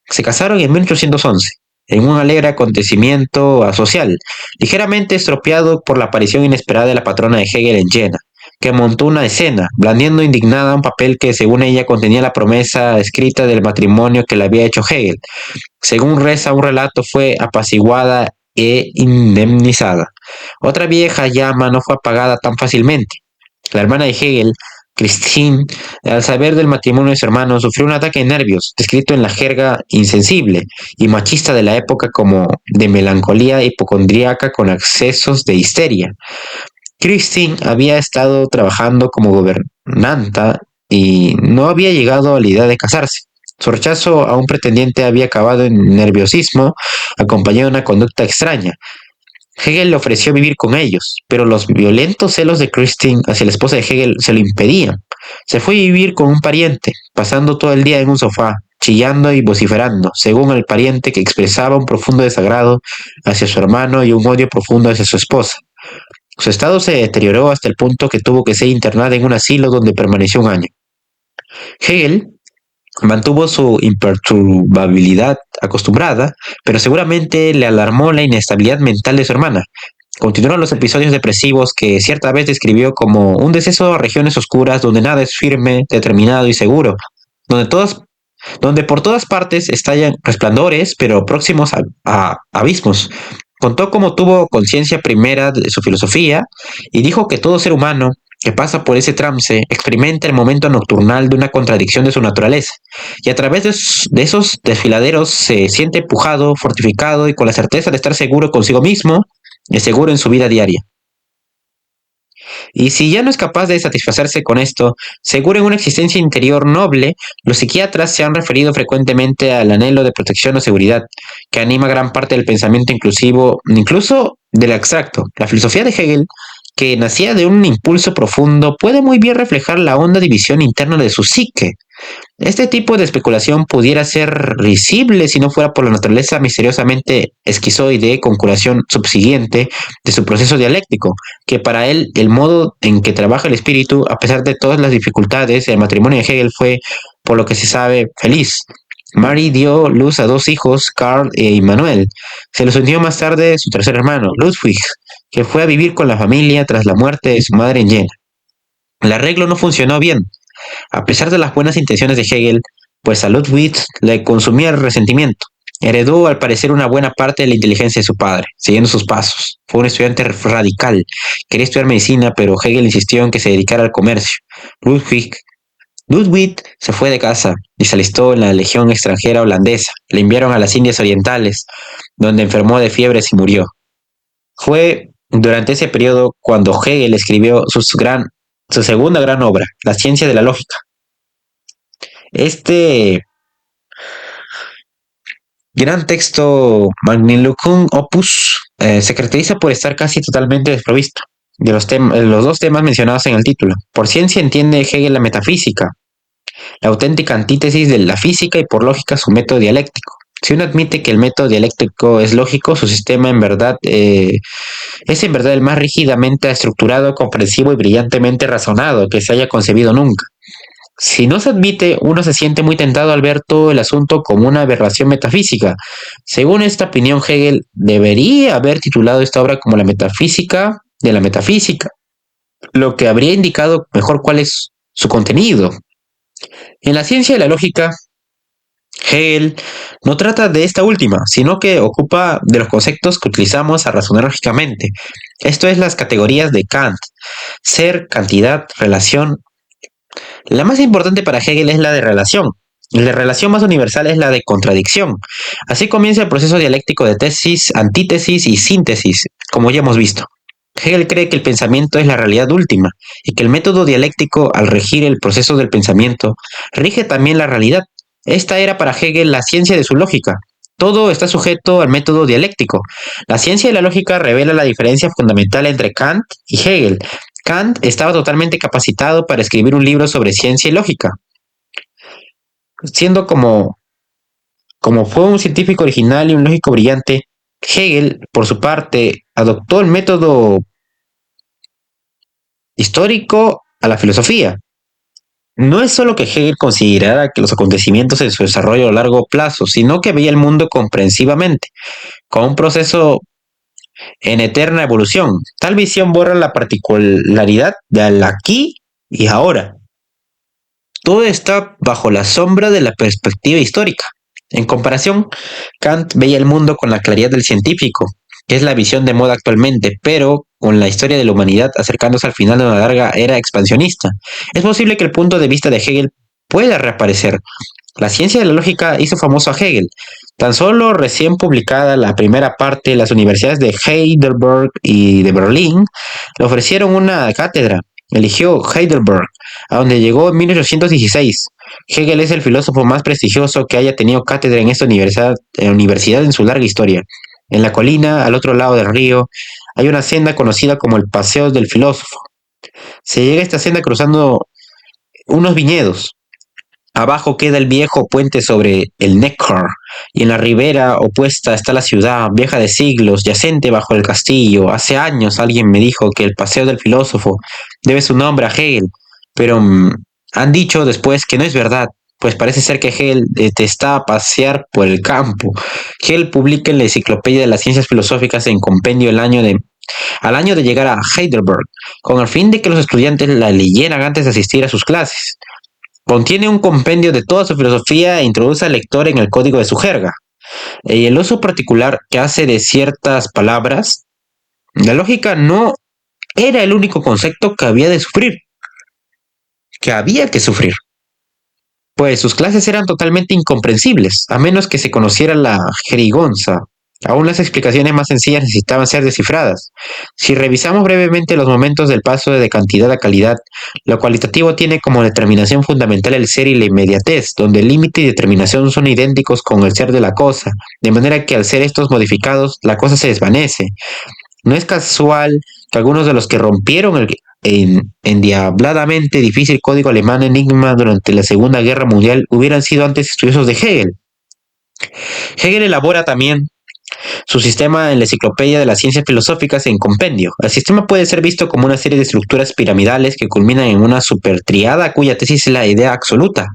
Se casaron en 1811, en un alegre acontecimiento social, ligeramente estropeado por la aparición inesperada de la patrona de Hegel en Jena, que montó una escena, blandiendo indignada un papel que según ella contenía la promesa escrita del matrimonio que le había hecho Hegel. Según reza un relato, fue apaciguada e indemnizada. Otra vieja llama no fue apagada tan fácilmente. La hermana de Hegel, Christine, al saber del matrimonio de su hermano, sufrió un ataque de nervios, descrito en la jerga insensible y machista de la época como de melancolía hipocondríaca con accesos de histeria. Christine había estado trabajando como gobernanta y no había llegado a la idea de casarse. Su rechazo a un pretendiente había acabado en nerviosismo, acompañado de una conducta extraña. Hegel le ofreció vivir con ellos, pero los violentos celos de Christine hacia la esposa de Hegel se lo impedían. Se fue a vivir con un pariente, pasando todo el día en un sofá, chillando y vociferando, según el pariente, que expresaba un profundo desagrado hacia su hermano y un odio profundo hacia su esposa. Su estado se deterioró hasta el punto que tuvo que ser internada en un asilo donde permaneció un año. Hegel Mantuvo su imperturbabilidad acostumbrada, pero seguramente le alarmó la inestabilidad mental de su hermana. Continuaron los episodios depresivos que cierta vez describió como un deceso a regiones oscuras donde nada es firme, determinado y seguro, donde donde por todas partes estallan resplandores, pero próximos a abismos. Contó cómo tuvo conciencia primera de su filosofía y dijo que todo ser humano que pasa por ese trance experimenta el momento nocturnal de una contradicción de su naturaleza, y a través de esos desfiladeros se siente empujado, fortificado y con la certeza de estar seguro consigo mismo y seguro en su vida diaria. Y si ya no es capaz de satisfacerse con esto, seguro en una existencia interior noble, los psiquiatras se han referido frecuentemente al anhelo de protección o seguridad, que anima gran parte del pensamiento inclusivo, incluso del abstracto. La filosofía de Hegel, que nacía de un impulso profundo, puede muy bien reflejar la honda división interna de su psique. Este tipo de especulación pudiera ser risible si no fuera por la naturaleza misteriosamente esquizoide con curación subsiguiente de su proceso dialéctico, que para él el modo en que trabaja el espíritu, a pesar de todas las dificultades, el matrimonio de Hegel fue, por lo que se sabe, feliz. Mary dio luz a dos hijos, Karl e Immanuel. Se les unió más tarde su tercer hermano, Ludwig, que fue a vivir con la familia tras la muerte de su madre en Jena. El arreglo no funcionó bien. A pesar de las buenas intenciones de Hegel, pues a Ludwig le consumía el resentimiento. Heredó al parecer una buena parte de la inteligencia de su padre, siguiendo sus pasos. Fue un estudiante radical. Quería estudiar medicina, pero Hegel insistió en que se dedicara al comercio. Ludwig se fue de casa y se alistó en la Legión extranjera holandesa. Le enviaron a las Indias Orientales, donde enfermó de fiebres y murió. Fue durante ese periodo cuando Hegel escribió su segunda gran obra, La ciencia de la lógica. Este gran texto Magniloquum Opus se caracteriza por estar casi totalmente desprovisto de los dos temas mencionados en el título. Por ciencia entiende Hegel la metafísica, la auténtica antítesis de la física, y por lógica su método dialéctico. Si uno admite que el método dialéctico es lógico, su sistema es en verdad el más rígidamente estructurado, comprensivo y brillantemente razonado que se haya concebido nunca. Si no se admite, uno se siente muy tentado al ver todo el asunto como una aberración metafísica. Según esta opinión, Hegel debería haber titulado esta obra como La metafísica de la metafísica, lo que habría indicado mejor cuál es su contenido. En la ciencia de la lógica, Hegel no trata de esta última, sino que ocupa de los conceptos que utilizamos a razonar lógicamente. Esto es las categorías de Kant: ser, cantidad, relación. La más importante para Hegel es la de relación. La relación más universal es la de contradicción. Así comienza el proceso dialéctico de tesis, antítesis y síntesis, como ya hemos visto. Hegel cree que el pensamiento es la realidad última y que el método dialéctico, al regir el proceso del pensamiento, rige también la realidad. Esta era para Hegel la ciencia de su lógica. Todo está sujeto al método dialéctico. La ciencia de la lógica revela la diferencia fundamental entre Kant y Hegel. Kant estaba totalmente capacitado para escribir un libro sobre ciencia y lógica, siendo como fue un científico original y un lógico brillante. Hegel, por su parte, adoptó el método histórico a la filosofía. No es solo que Hegel considerara que los acontecimientos en su desarrollo a largo plazo, sino que veía el mundo comprensivamente, como un proceso en eterna evolución. Tal visión borra la particularidad del aquí y ahora. Todo está bajo la sombra de la perspectiva histórica. En comparación, Kant veía el mundo con la claridad del científico, que es la visión de moda actualmente, pero con la historia de la humanidad acercándose al final de una larga era expansionista. Es posible que el punto de vista de Hegel pueda reaparecer. La ciencia de la lógica hizo famoso a Hegel. Tan solo recién publicada la primera parte, las universidades de Heidelberg y de Berlín le ofrecieron una cátedra. Eligió Heidelberg, a donde llegó en 1816. Hegel es el filósofo más prestigioso que haya tenido cátedra en esta universidad en su larga historia. En la colina, al otro lado del río, hay una senda conocida como el Paseo del Filósofo. Se llega a esta senda cruzando unos viñedos. Abajo queda el viejo puente sobre el Neckar, y en la ribera opuesta está la ciudad, vieja de siglos, yacente bajo el castillo. Hace años alguien me dijo que el Paseo del Filósofo debe su nombre a Hegel, pero han dicho después que no es verdad, pues parece ser que Hegel detestaba pasear por el campo. Hegel publica en la Enciclopedia de las Ciencias Filosóficas en compendio al año de llegar a Heidelberg, con el fin de que los estudiantes la leyeran antes de asistir a sus clases. Contiene un compendio de toda su filosofía e introduce al lector en el código de su jerga. Y el uso particular que hace de ciertas palabras, la lógica no era el único concepto que había de sufrir, que había que sufrir, pues sus clases eran totalmente incomprensibles, a menos que se conociera la jerigonza. Aún las explicaciones más sencillas necesitaban ser descifradas. Si revisamos brevemente los momentos del paso de cantidad a calidad, lo cualitativo tiene como determinación fundamental el ser y la inmediatez, donde el límite y determinación son idénticos con el ser de la cosa, de manera que al ser estos modificados, la cosa se desvanece. No es casual que algunos de los que rompieron el endiabladamente difícil código alemán Enigma durante la Segunda Guerra Mundial hubieran sido antes estudiosos de Hegel. Hegel elabora también su sistema en la Enciclopedia de las Ciencias Filosóficas en compendio. El sistema puede ser visto como una serie de estructuras piramidales que culminan en una supertriada cuya tesis es la idea absoluta,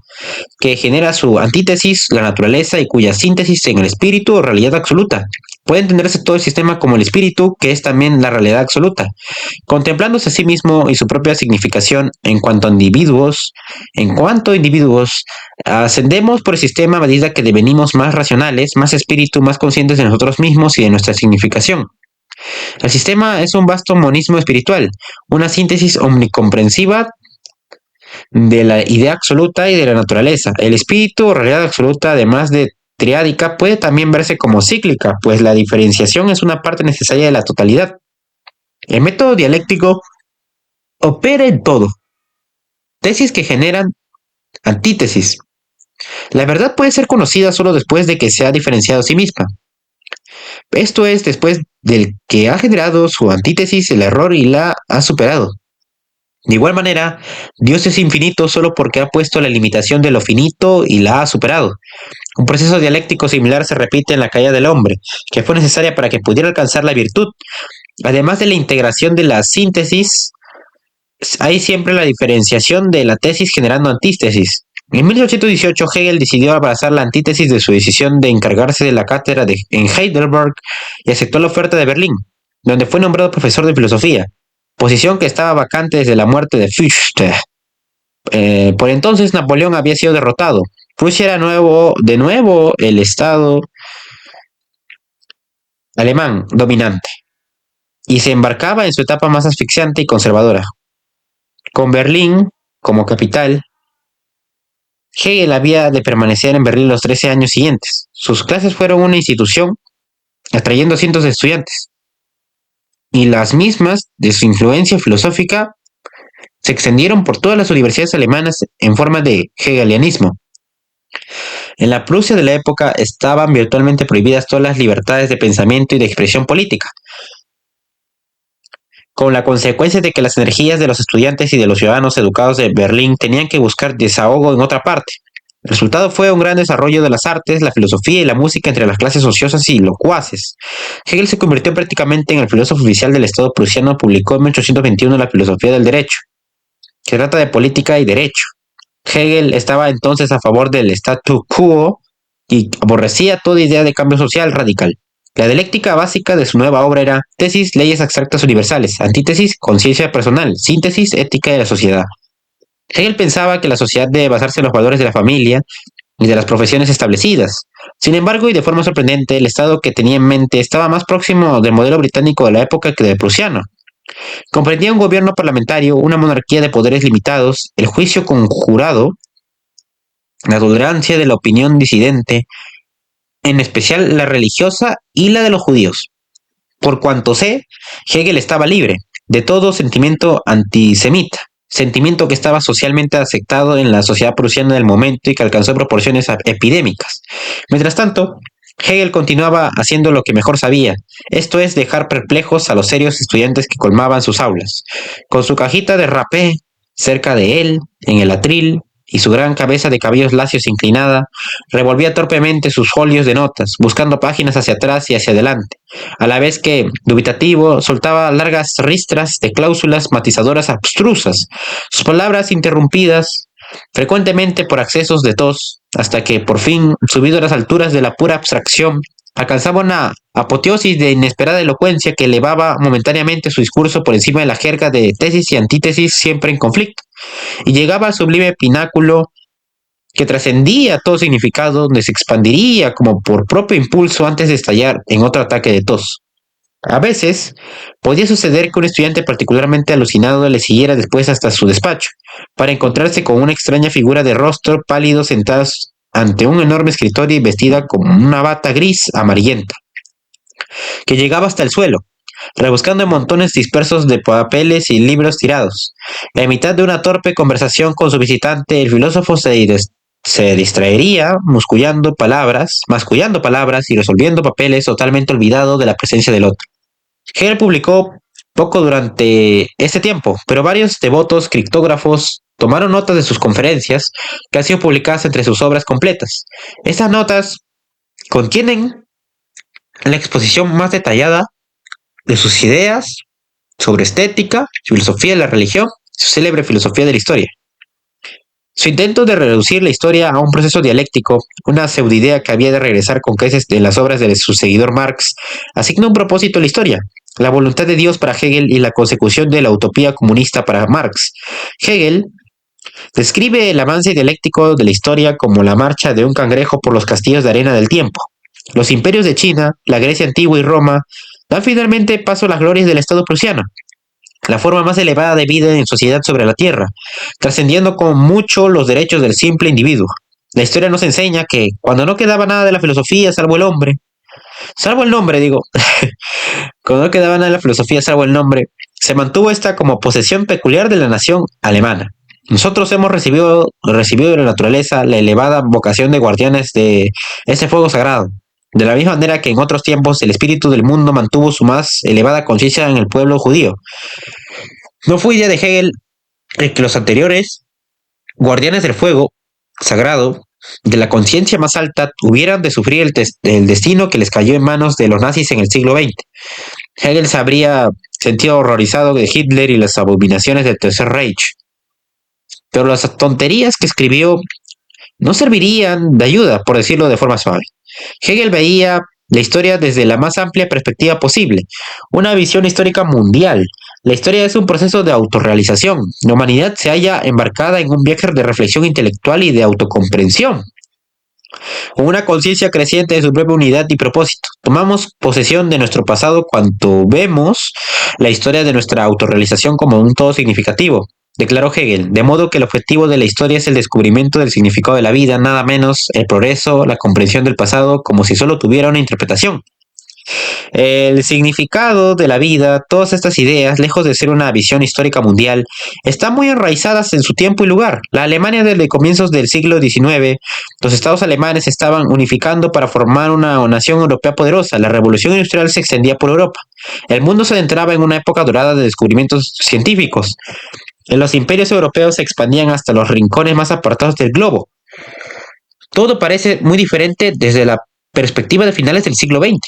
que genera su antítesis, la naturaleza, y cuya síntesis en el espíritu o realidad absoluta. Puede entenderse todo el sistema como el espíritu, que es también la realidad absoluta. Contemplándose a sí mismo y su propia significación en cuanto a individuos, ascendemos por el sistema a medida que devenimos más racionales, más espíritu, más conscientes de nosotros mismos y de nuestra significación. El sistema es un vasto monismo espiritual, una síntesis omnicomprensiva de la idea absoluta y de la naturaleza. El espíritu o realidad absoluta, además de triádica, puede también verse como cíclica, pues la diferenciación es una parte necesaria de la totalidad. El método dialéctico opera en todo. Tesis que generan antítesis. La verdad puede ser conocida solo después de que se ha diferenciado a sí misma. Esto es, después del que ha generado su antítesis, el error y la ha superado. De igual manera, Dios es infinito solo porque ha puesto la limitación de lo finito y la ha superado. Un proceso dialéctico similar se repite en la caída del hombre, que fue necesaria para que pudiera alcanzar la virtud. Además de la integración de la síntesis, hay siempre la diferenciación de la tesis generando antítesis. En 1818, Hegel decidió abrazar la antítesis de su decisión de encargarse de la cátedra en Heidelberg y aceptó la oferta de Berlín, donde fue nombrado profesor de filosofía, posición que estaba vacante desde la muerte de Fichte. Por entonces Napoleón había sido derrotado. Prusia era de nuevo el estado alemán dominante y se embarcaba en su etapa más asfixiante y conservadora. Con Berlín como capital, Hegel había de permanecer en Berlín los 13 años siguientes. Sus clases fueron una institución, atrayendo cientos de estudiantes, y las mismas de su influencia filosófica se extendieron por todas las universidades alemanas en forma de hegelianismo. En la Prusia de la época estaban virtualmente prohibidas todas las libertades de pensamiento y de expresión política, con la consecuencia de que las energías de los estudiantes y de los ciudadanos educados de Berlín tenían que buscar desahogo en otra parte. El resultado fue un gran desarrollo de las artes, la filosofía y la música entre las clases ociosas y locuaces. Hegel se convirtió prácticamente en el filósofo oficial del Estado prusiano. Publicó en 1821 la filosofía del derecho, que trata de política y derecho. Hegel estaba entonces a favor del statu quo y aborrecía toda idea de cambio social radical. La dialéctica básica de su nueva obra era tesis, leyes abstractas universales, antítesis, conciencia personal, síntesis, ética de la sociedad. Hegel pensaba que la sociedad debe basarse en los valores de la familia y de las profesiones establecidas. Sin embargo, y de forma sorprendente, el Estado que tenía en mente estaba más próximo del modelo británico de la época que del prusiano. Comprendía un gobierno parlamentario, una monarquía de poderes limitados, el juicio conjurado, la tolerancia de la opinión disidente, en especial la religiosa y la de los judíos. Por cuanto sé, Hegel estaba libre de todo sentimiento antisemita, sentimiento que estaba socialmente aceptado en la sociedad prusiana del momento y que alcanzó proporciones epidémicas. Mientras tanto, Hegel continuaba haciendo lo que mejor sabía, esto es dejar perplejos a los serios estudiantes que colmaban sus aulas. Con su cajita de rapé cerca de él, en el atril, y su gran cabeza de cabellos lacios inclinada, revolvía torpemente sus folios de notas, buscando páginas hacia atrás y hacia adelante, a la vez que, dubitativo, soltaba largas ristras de cláusulas matizadoras abstrusas. Sus palabras interrumpidas frecuentemente por accesos de tos, hasta que por fin, subido a las alturas de la pura abstracción, alcanzaba una apoteosis de inesperada elocuencia que elevaba momentáneamente su discurso por encima de la jerga de tesis y antítesis siempre en conflicto, y llegaba al sublime pináculo que trascendía todo significado, donde se expandiría como por propio impulso antes de estallar en otro ataque de tos. A veces, podía suceder que un estudiante particularmente alucinado le siguiera después hasta su despacho, para encontrarse con una extraña figura de rostro pálido sentada ante un enorme escritorio y vestida con una bata gris amarillenta, que llegaba hasta el suelo, rebuscando en montones dispersos de papeles y libros tirados. En mitad de una torpe conversación con su visitante, el filósofo se distraería mascullando palabras y resolviendo papeles, totalmente olvidado de la presencia del otro. Hegel publicó poco durante este tiempo, pero varios devotos criptógrafos tomaron notas de sus conferencias, que han sido publicadas entre sus obras completas. Estas notas contienen la exposición más detallada de sus ideas sobre estética, filosofía de la religión, su célebre filosofía de la historia. Su intento de reducir la historia a un proceso dialéctico, una pseudoidea que había de regresar con creces en las obras de su seguidor Marx, asigna un propósito a la historia, la voluntad de Dios para Hegel y la consecución de la utopía comunista para Marx. Hegel describe el avance dialéctico de la historia como la marcha de un cangrejo por los castillos de arena del tiempo. Los imperios de China, la Grecia antigua y Roma dan finalmente paso a las glorias del Estado prusiano, la forma más elevada de vida en sociedad sobre la Tierra, trascendiendo con mucho los derechos del simple individuo. La historia nos enseña que cuando no quedaba nada de la filosofía salvo el nombre, cuando no quedaba nada de la filosofía salvo el nombre, se mantuvo esta como posesión peculiar de la nación alemana. Nosotros hemos recibido de la naturaleza la elevada vocación de guardianes de ese fuego sagrado. De la misma manera que en otros tiempos el espíritu del mundo mantuvo su más elevada conciencia en el pueblo judío. No fue idea de Hegel el que los anteriores guardianes del fuego sagrado de la conciencia más alta tuvieran de sufrir el destino que les cayó en manos de los nazis en el siglo XX. Hegel se habría sentido horrorizado de Hitler y las abominaciones del Tercer Reich. Pero las tonterías que escribió no servirían de ayuda, por decirlo de forma suave. Hegel veía la historia desde la más amplia perspectiva posible, una visión histórica mundial. La historia es un proceso de autorrealización. La humanidad se halla embarcada en un viaje de reflexión intelectual y de autocomprensión, con una conciencia creciente de su propia unidad y propósito. Tomamos posesión de nuestro pasado cuando vemos la historia de nuestra autorrealización como un todo significativo, declaró Hegel, de modo que el objetivo de la historia es el descubrimiento del significado de la vida, nada menos el progreso, la comprensión del pasado, como si solo tuviera una interpretación. El significado de la vida, todas estas ideas, lejos de ser una visión histórica mundial, están muy enraizadas en su tiempo y lugar. La Alemania desde comienzos del siglo XIX, los estados alemanes estaban unificando para formar una nación europea poderosa. La revolución industrial se extendía por Europa. El mundo se adentraba en una época dorada de descubrimientos científicos. Los imperios europeos se expandían hasta los rincones más apartados del globo. Todo parece muy diferente desde la perspectiva de finales del siglo XX.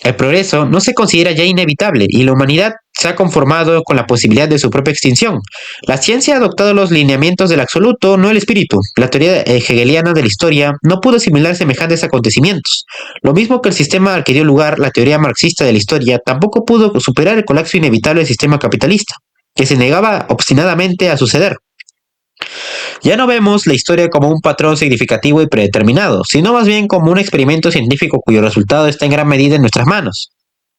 El progreso no se considera ya inevitable y la humanidad se ha conformado con la posibilidad de su propia extinción. La ciencia ha adoptado los lineamientos del absoluto, no el espíritu. La teoría hegeliana de la historia no pudo asimilar semejantes acontecimientos. Lo mismo que el sistema al que dio lugar la teoría marxista de la historia tampoco pudo superar el colapso inevitable del sistema capitalista, que se negaba obstinadamente a suceder. Ya no vemos la historia como un patrón significativo y predeterminado, sino más bien como un experimento científico cuyo resultado está en gran medida en nuestras manos.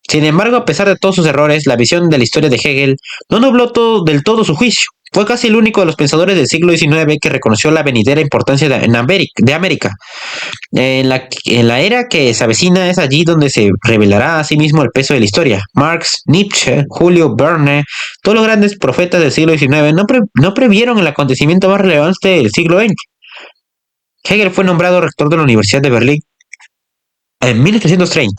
Sin embargo, a pesar de todos sus errores, la visión de la historia de Hegel no nubló del todo su juicio. Fue casi el único de los pensadores del siglo XIX que reconoció la venidera importancia de América. En la era que se avecina es allí donde se revelará a sí mismo el peso de la historia. Marx, Nietzsche, Julio Verne, todos los grandes profetas del siglo XIX no previeron el acontecimiento más relevante del siglo XX. Hegel fue nombrado rector de la Universidad de Berlín en 1830.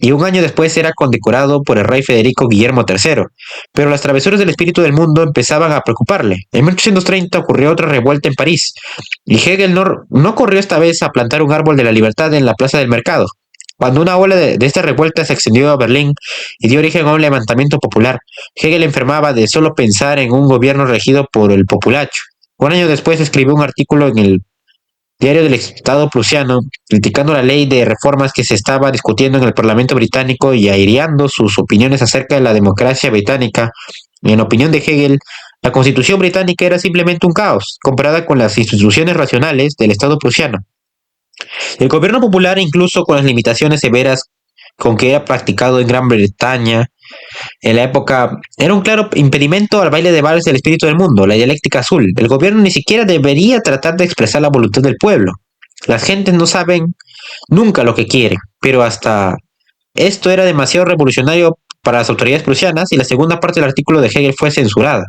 Y un año después era condecorado por el rey Federico Guillermo III, pero las travesuras del espíritu del mundo empezaban a preocuparle. En 1830 ocurrió otra revuelta en París, y Hegel no corrió esta vez a plantar un árbol de la libertad en la plaza del mercado. Cuando una ola de esta revuelta se extendió a Berlín y dio origen a un levantamiento popular, Hegel enfermaba de solo pensar en un gobierno regido por el populacho. Un año después escribió un artículo en el Diario del Estado prusiano, criticando la ley de reformas que se estaba discutiendo en el Parlamento británico y aireando sus opiniones acerca de la democracia británica. En opinión de Hegel, la Constitución británica era simplemente un caos, comparada con las instituciones racionales del Estado prusiano. El gobierno popular, incluso con las limitaciones severas con que era practicado en Gran Bretaña en la época, era un claro impedimento al baile de vals del espíritu del mundo, la dialéctica azul. El gobierno ni siquiera debería tratar de expresar la voluntad del pueblo. Las gentes no saben nunca lo que quieren, pero hasta esto era demasiado revolucionario para las autoridades prusianas y la segunda parte del artículo de Hegel fue censurada.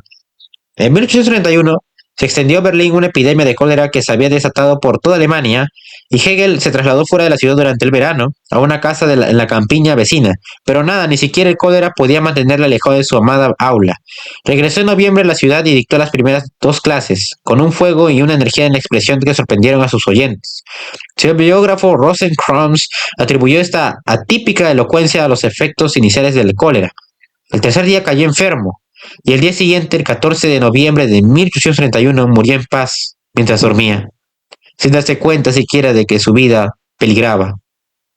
En 1831 se extendió a Berlín una epidemia de cólera que se había desatado por toda Alemania y Hegel se trasladó fuera de la ciudad durante el verano a una casa en la campiña vecina, pero nada, ni siquiera el cólera podía mantenerle alejado de su amada aula. Regresó en noviembre a la ciudad y dictó las primeras dos clases, con un fuego y una energía en la expresión que sorprendieron a sus oyentes. Su biógrafo Rosenkranz atribuyó esta atípica elocuencia a los efectos iniciales del cólera. El tercer día cayó enfermo, y el día siguiente, el 14 de noviembre de 1831, murió en paz mientras dormía, sin darse cuenta siquiera de que su vida peligraba.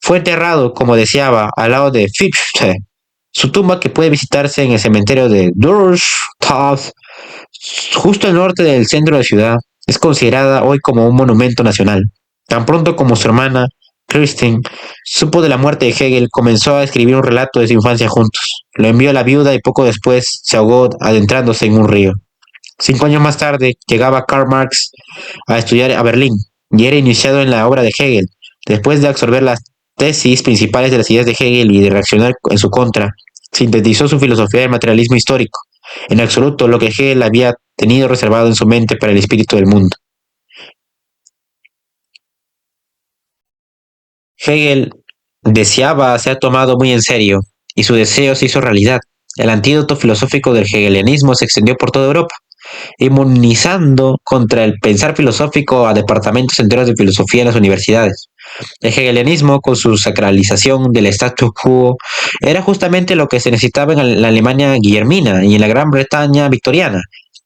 Fue enterrado, como deseaba, al lado de Fichte, su tumba que puede visitarse en el cementerio de Dorstadt, justo al norte del centro de la ciudad. Es considerada hoy como un monumento nacional. Tan pronto como su hermana, Christine, supo de la muerte de Hegel, comenzó a escribir un relato de su infancia juntos. Lo envió a la viuda y poco después se ahogó adentrándose en un río. 5 años más tarde llegaba Karl Marx a estudiar a Berlín y era iniciado en la obra de Hegel. Después de absorber las tesis principales de las ideas de Hegel y de reaccionar en su contra, sintetizó su filosofía del materialismo histórico, en absoluto lo que Hegel había tenido reservado en su mente para el espíritu del mundo. Hegel deseaba ser tomado muy en serio, y su deseo se hizo realidad. El antídoto filosófico del hegelianismo se extendió por toda Europa, inmunizando contra el pensar filosófico a departamentos enteros de filosofía en las universidades. El hegelianismo, con su sacralización del status quo, era justamente lo que se necesitaba en la Alemania guillermina y en la Gran Bretaña victoriana.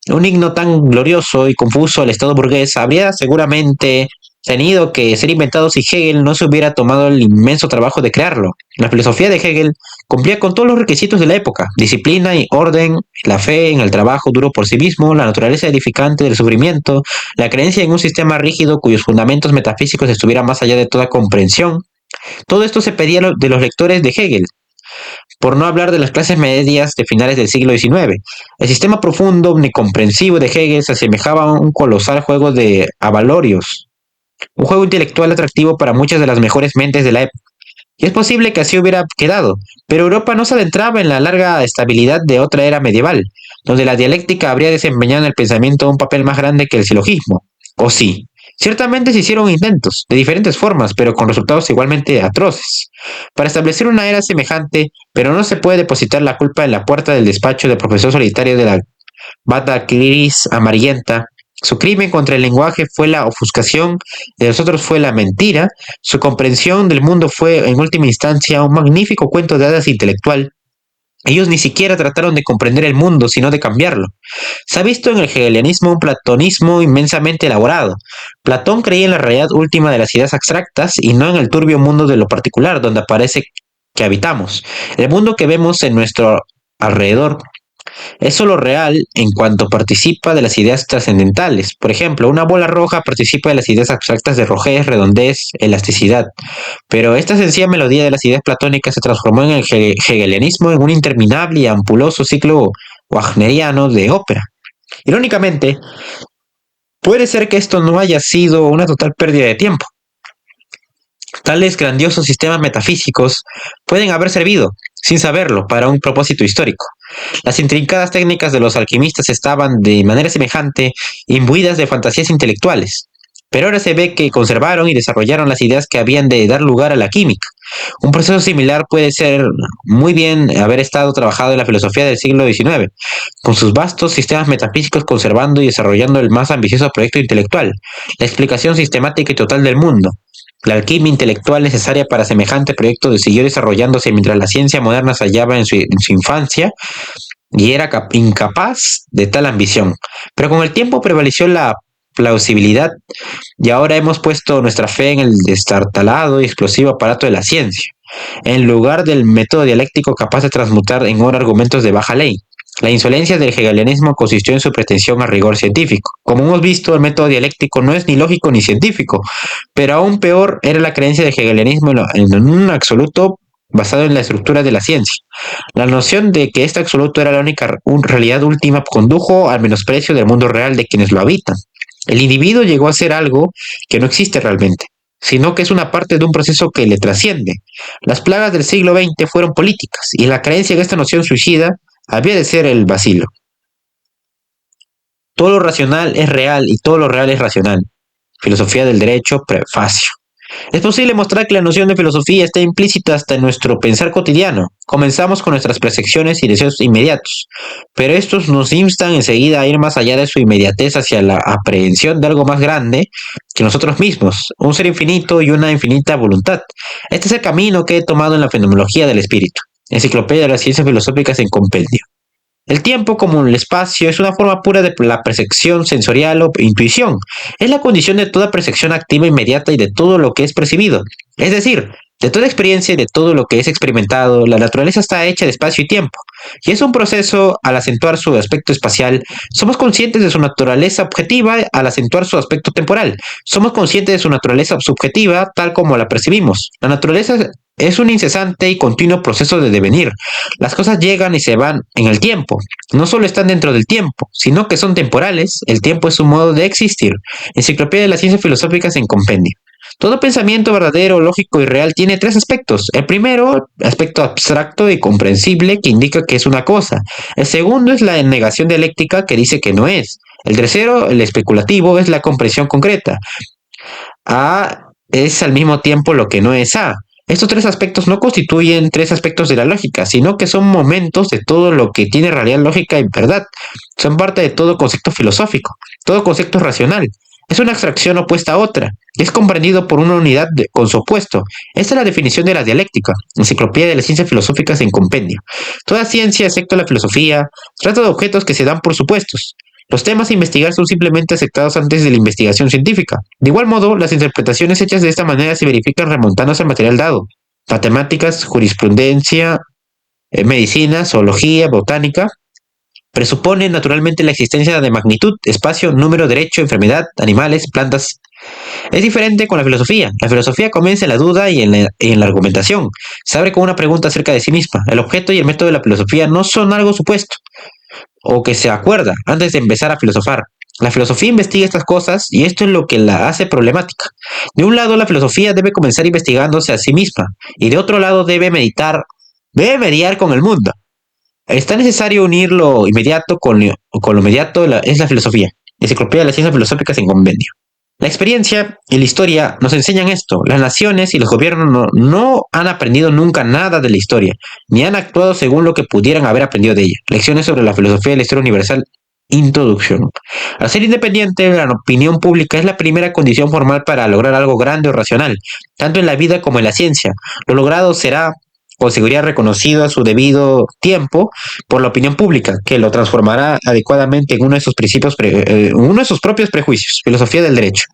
Un himno tan glorioso y confuso al Estado burgués habría seguramente tenido que ser inventado si Hegel no se hubiera tomado el inmenso trabajo de crearlo. La filosofía de Hegel cumplía con todos los requisitos de la época: disciplina y orden, la fe en el trabajo duro por sí mismo, la naturaleza edificante del sufrimiento, la creencia en un sistema rígido cuyos fundamentos metafísicos estuvieran más allá de toda comprensión. Todo esto se pedía de los lectores de Hegel, por no hablar de las clases medias de finales del siglo XIX. El sistema profundo, omnicomprensivo de Hegel se asemejaba a un colosal juego de avalorios, un juego intelectual atractivo para muchas de las mejores mentes de la época. Y es posible que así hubiera quedado, pero Europa no se adentraba en la larga estabilidad de otra era medieval, donde la dialéctica habría desempeñado en el pensamiento un papel más grande que el silogismo. ¿O sí? Ciertamente se hicieron intentos, de diferentes formas, pero con resultados igualmente atroces, para establecer una era semejante, pero no se puede depositar la culpa en la puerta del despacho del profesor solitario de la bata gris amarillenta. Su crimen contra el lenguaje fue la ofuscación, de los otros fue la mentira, su comprensión del mundo fue en última instancia un magnífico cuento de hadas intelectual. Ellos ni siquiera trataron de comprender el mundo, sino de cambiarlo. Se ha visto en el hegelianismo un platonismo inmensamente elaborado. Platón creía en la realidad última de las ideas abstractas y no en el turbio mundo de lo particular donde parece que habitamos. El mundo que vemos en nuestro alrededor es solo real en cuanto participa de las ideas trascendentales. Por ejemplo, una bola roja participa de las ideas abstractas de rojez, redondez, elasticidad. Pero esta sencilla melodía de las ideas platónicas se transformó en el hegelianismo en un interminable y ampuloso ciclo wagneriano de ópera. Irónicamente, puede ser que esto no haya sido una total pérdida de tiempo. Tales grandiosos sistemas metafísicos pueden haber servido, sin saberlo, para un propósito histórico. Las intrincadas técnicas de los alquimistas estaban, de manera semejante, imbuidas de fantasías intelectuales, pero ahora se ve que conservaron y desarrollaron las ideas que habían de dar lugar a la química. Un proceso similar puede ser muy bien haber estado trabajado en la filosofía del siglo XIX, con sus vastos sistemas metafísicos conservando y desarrollando el más ambicioso proyecto intelectual, la explicación sistemática y total del mundo. La alquimia intelectual necesaria para semejante proyecto siguió desarrollándose mientras la ciencia moderna se hallaba en su infancia. y era incapaz de tal ambición. Pero con el tiempo prevaleció la plausibilidad y ahora hemos puesto nuestra fe en el destartalado y explosivo aparato de la ciencia, en lugar del método dialéctico capaz de transmutar en oro argumentos de baja ley. La insolencia del hegelianismo consistió en su pretensión a rigor científico. Como hemos visto, el método dialéctico no es ni lógico ni científico, pero aún peor era la creencia del hegelianismo en un absoluto basado en la estructura de la ciencia. La noción de que este absoluto era la única realidad última condujo al menosprecio del mundo real de quienes lo habitan. El individuo llegó a ser algo que no existe realmente, sino que es una parte de un proceso que le trasciende. Las plagas del siglo XX fueron políticas, y la creencia en esta noción suicida había de ser el vacilo. Todo lo racional es real y todo lo real es racional. Filosofía del derecho, prefacio. Es posible mostrar que la noción de filosofía está implícita hasta en nuestro pensar cotidiano. Comenzamos con nuestras percepciones y deseos inmediatos, pero estos nos instan enseguida a ir más allá de su inmediatez hacia la aprehensión de algo más grande que nosotros mismos, un ser infinito y una infinita voluntad. Este es el camino que he tomado en la fenomenología del espíritu, Enciclopedia de las Ciencias Filosóficas en compendio. El tiempo, como el espacio, es una forma pura de la percepción sensorial o intuición. Es la condición de toda percepción activa inmediata y de todo lo que es percibido. Es decir, de toda experiencia y de todo lo que es experimentado, la naturaleza está hecha de espacio y tiempo. Y es un proceso al acentuar su aspecto espacial. Somos conscientes de su naturaleza objetiva al acentuar su aspecto temporal. Somos conscientes de su naturaleza subjetiva tal como la percibimos. La naturaleza es un incesante y continuo proceso de devenir. Las cosas llegan y se van en el tiempo. No solo están dentro del tiempo, sino que son temporales. El tiempo es un modo de existir. Enciclopedia de las Ciencias Filosóficas en compendio. Todo pensamiento verdadero, lógico y real tiene tres aspectos. El primero, aspecto abstracto y comprensible, que indica que es una cosa. El segundo es la negación dialéctica, que dice que no es. El tercero, el especulativo, es la comprensión concreta. A es al mismo tiempo lo que no es A. Estos tres aspectos no constituyen tres aspectos de la lógica, sino que son momentos de todo lo que tiene realidad lógica y verdad. Son parte de todo concepto filosófico, todo concepto racional. Es una abstracción opuesta a otra. Es comprendido por una unidad con su opuesto. Esta es la definición de la dialéctica, Enciclopedia de las Ciencias Filosóficas en compendio. Toda ciencia, excepto la filosofía, trata de objetos que se dan por supuestos. Los temas a investigar son simplemente aceptados antes de la investigación científica. De igual modo, las interpretaciones hechas de esta manera se verifican remontándose al material dado. Matemáticas, jurisprudencia, medicina, zoología, botánica, presupone naturalmente la existencia de magnitud, espacio, número, derecho, enfermedad, animales, plantas. Es diferente con la filosofía. La filosofía comienza en la duda y en la argumentación. Se abre con una pregunta acerca de sí misma. El objeto y el método de la filosofía no son algo supuesto o que se acuerda antes de empezar a filosofar. La filosofía investiga estas cosas y esto es lo que la hace problemática. De un lado, la filosofía debe comenzar investigándose a sí misma y de otro lado debe mediar con el mundo. Está necesario unir lo inmediato con lo mediato, es la filosofía. Enciclopedia de las Ciencias Filosóficas en compendio. La experiencia y la historia nos enseñan esto. Las naciones y los gobiernos no han aprendido nunca nada de la historia, ni han actuado según lo que pudieran haber aprendido de ella. Lecciones sobre la filosofía de la historia universal. Introducción. Al ser independiente, la opinión pública es la primera condición formal para lograr algo grande o racional, tanto en la vida como en la ciencia. Lo logrado será con seguridad reconocido a su debido tiempo por la opinión pública, que lo transformará adecuadamente en uno de sus principios, uno de sus propios prejuicios, filosofía del derecho.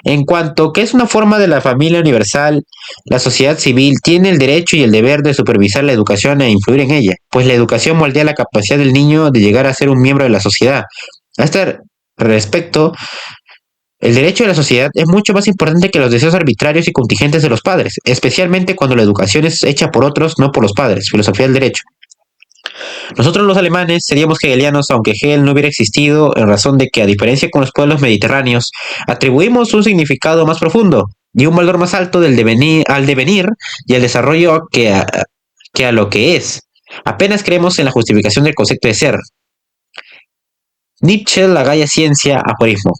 En cuanto que es una forma de la familia universal, la sociedad civil tiene el derecho y el deber de supervisar la educación e influir en ella, pues la educación moldea la capacidad del niño de llegar a ser un miembro de la sociedad. A este respecto, el derecho de la sociedad es mucho más importante que los deseos arbitrarios y contingentes de los padres, especialmente cuando la educación es hecha por otros, no por los padres. Filosofía del derecho. Nosotros los alemanes seríamos hegelianos aunque Hegel no hubiera existido, en razón de que, a diferencia con los pueblos mediterráneos, atribuimos un significado más profundo y un valor más alto al devenir y al desarrollo que a lo que es. Apenas creemos en la justificación del concepto de ser. Nietzsche, la Gaia Ciencia, aforismo.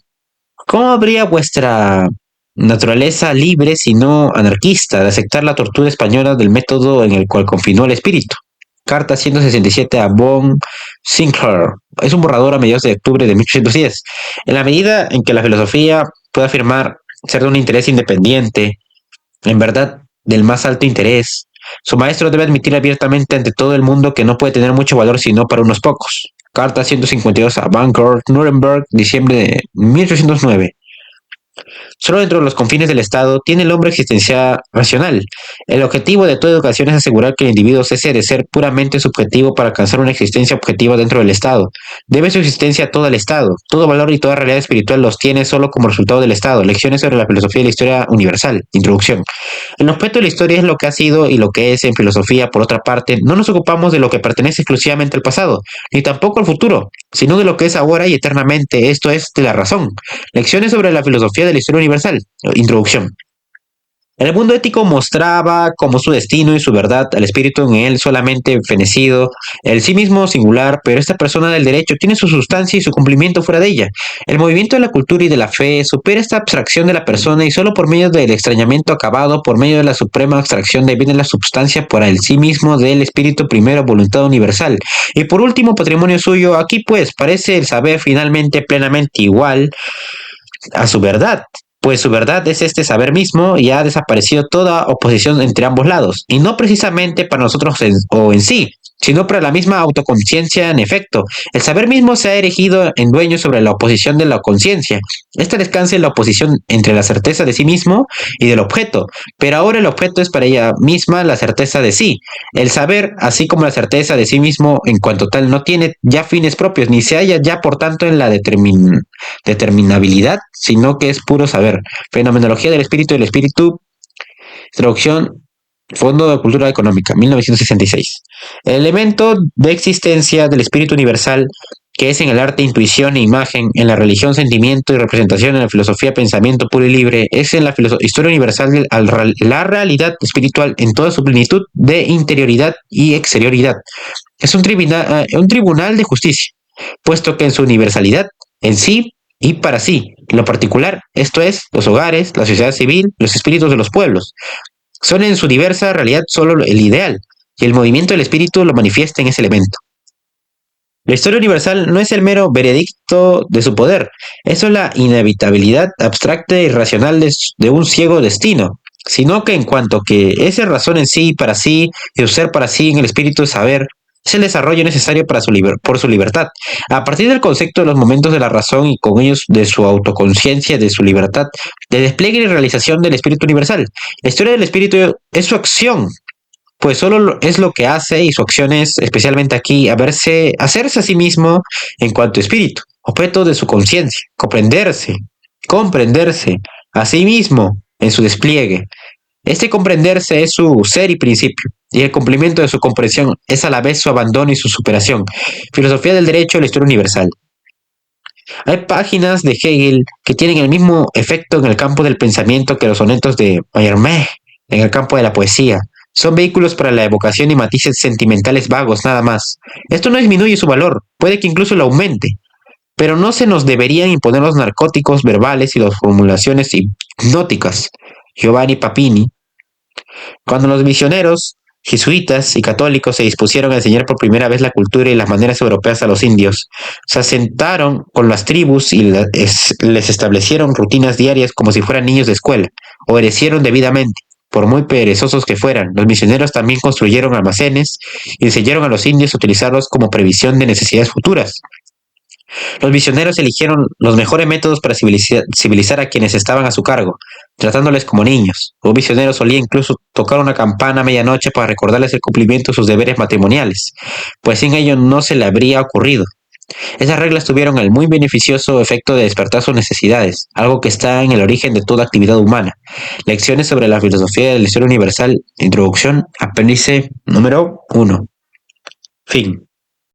¿Cómo habría vuestra naturaleza libre, si no anarquista, de aceptar la tortura española del método en el cual confinó el espíritu? Carta 167 a von Sinclair. Es un borrador a mediados de octubre de 1810. En la medida en que la filosofía puede afirmar ser de un interés independiente, en verdad del más alto interés, Su maestro debe admitir abiertamente ante todo el mundo que no puede tener mucho valor sino para unos pocos. Carta 152 a Bancroft, Nuremberg, diciembre de 1809. Solo dentro de los confines del Estado tiene el hombre existencia racional. El objetivo de toda educación es asegurar que el individuo cese de ser puramente subjetivo para alcanzar una existencia objetiva dentro del Estado. Debe su existencia a todo el Estado. Todo valor y toda realidad espiritual los tiene solo como resultado del Estado. Lecciones sobre la filosofía y la historia universal. Introducción. El objeto de la historia es lo que ha sido y lo que es en filosofía. Por otra parte, no nos ocupamos de lo que pertenece exclusivamente al pasado, ni tampoco al futuro, sino de lo que es ahora y eternamente, esto es, de la razón. Lecciones sobre la filosofía de la historia universal. Introducción. El mundo ético mostraba como su destino y su verdad al espíritu en él solamente fenecido, el sí mismo singular, pero esta persona del derecho tiene su sustancia y su cumplimiento fuera de ella. El movimiento de la cultura y de la fe supera esta abstracción de la persona y solo por medio del extrañamiento acabado, por medio de la suprema abstracción deviene la substancia para el sí mismo del espíritu primero, voluntad universal. Y por último, patrimonio suyo, aquí pues parece el saber finalmente plenamente igual a su verdad, pues su verdad es este saber mismo y ha desaparecido toda oposición entre ambos lados, y no precisamente para nosotros o en sí, sino para la misma autoconciencia en efecto. El saber mismo se ha erigido en dueño sobre la oposición de la conciencia. Esta descansa en la oposición entre la certeza de sí mismo y del objeto, pero ahora el objeto es para ella misma la certeza de sí. El saber, así como la certeza de sí mismo en cuanto tal, no tiene ya fines propios, ni se halla ya por tanto en la determinabilidad, sino que es puro saber. Fenomenología del espíritu y el espíritu. Traducción. Fondo de Cultura Económica, 1966. El elemento de existencia del espíritu universal, que es en el arte intuición e imagen, en la religión sentimiento y representación, en la filosofía pensamiento puro y libre, es en la historia universal la realidad espiritual en toda su plenitud de interioridad y exterioridad. Es un tribunal de justicia, puesto que en su universalidad, en sí y para sí, lo particular, esto es, los hogares, la sociedad civil, los espíritus de los pueblos, son en su diversa realidad solo el ideal, y el movimiento del espíritu lo manifiesta en ese elemento. La historia universal no es el mero veredicto de su poder, eso es la inevitabilidad abstracta y racional de un ciego destino, sino que en cuanto que esa razón en sí, para sí, y su ser para sí en el espíritu de saber, es el desarrollo necesario para por su libertad. A partir del concepto de los momentos de la razón y con ellos de su autoconciencia, de su libertad, de despliegue y realización del espíritu universal. La historia del espíritu es su acción, pues solo es lo que hace y su acción es, especialmente aquí, hacerse a sí mismo en cuanto a espíritu, objeto de su conciencia, comprenderse a sí mismo en su despliegue. Este comprenderse es su ser y principio, y el cumplimiento de su comprensión es a la vez su abandono y su superación. Filosofía del derecho y la historia universal. Hay páginas de Hegel que tienen el mismo efecto en el campo del pensamiento que los sonetos de Mallarmé en el campo de la poesía. Son vehículos para la evocación y matices sentimentales vagos, nada más. Esto no disminuye su valor, puede que incluso lo aumente, pero no se nos deberían imponer los narcóticos verbales y las formulaciones hipnóticas. Giovanni Papini. Cuando los misioneros, jesuitas y católicos se dispusieron a enseñar por primera vez la cultura y las maneras europeas a los indios, se asentaron con las tribus y les establecieron rutinas diarias como si fueran niños de escuela, obedecieron debidamente. Por muy perezosos que fueran, los misioneros también construyeron almacenes y enseñaron a los indios a utilizarlos como previsión de necesidades futuras. Los misioneros eligieron los mejores métodos para civilizar a quienes estaban a su cargo, tratándoles como niños. Un misionero solía incluso tocar una campana a medianoche para recordarles el cumplimiento de sus deberes matrimoniales, pues sin ello no se le habría ocurrido. Esas reglas tuvieron el muy beneficioso efecto de despertar sus necesidades, algo que está en el origen de toda actividad humana. Lecciones sobre la filosofía de la historia universal, introducción, apéndice número 1. Fin.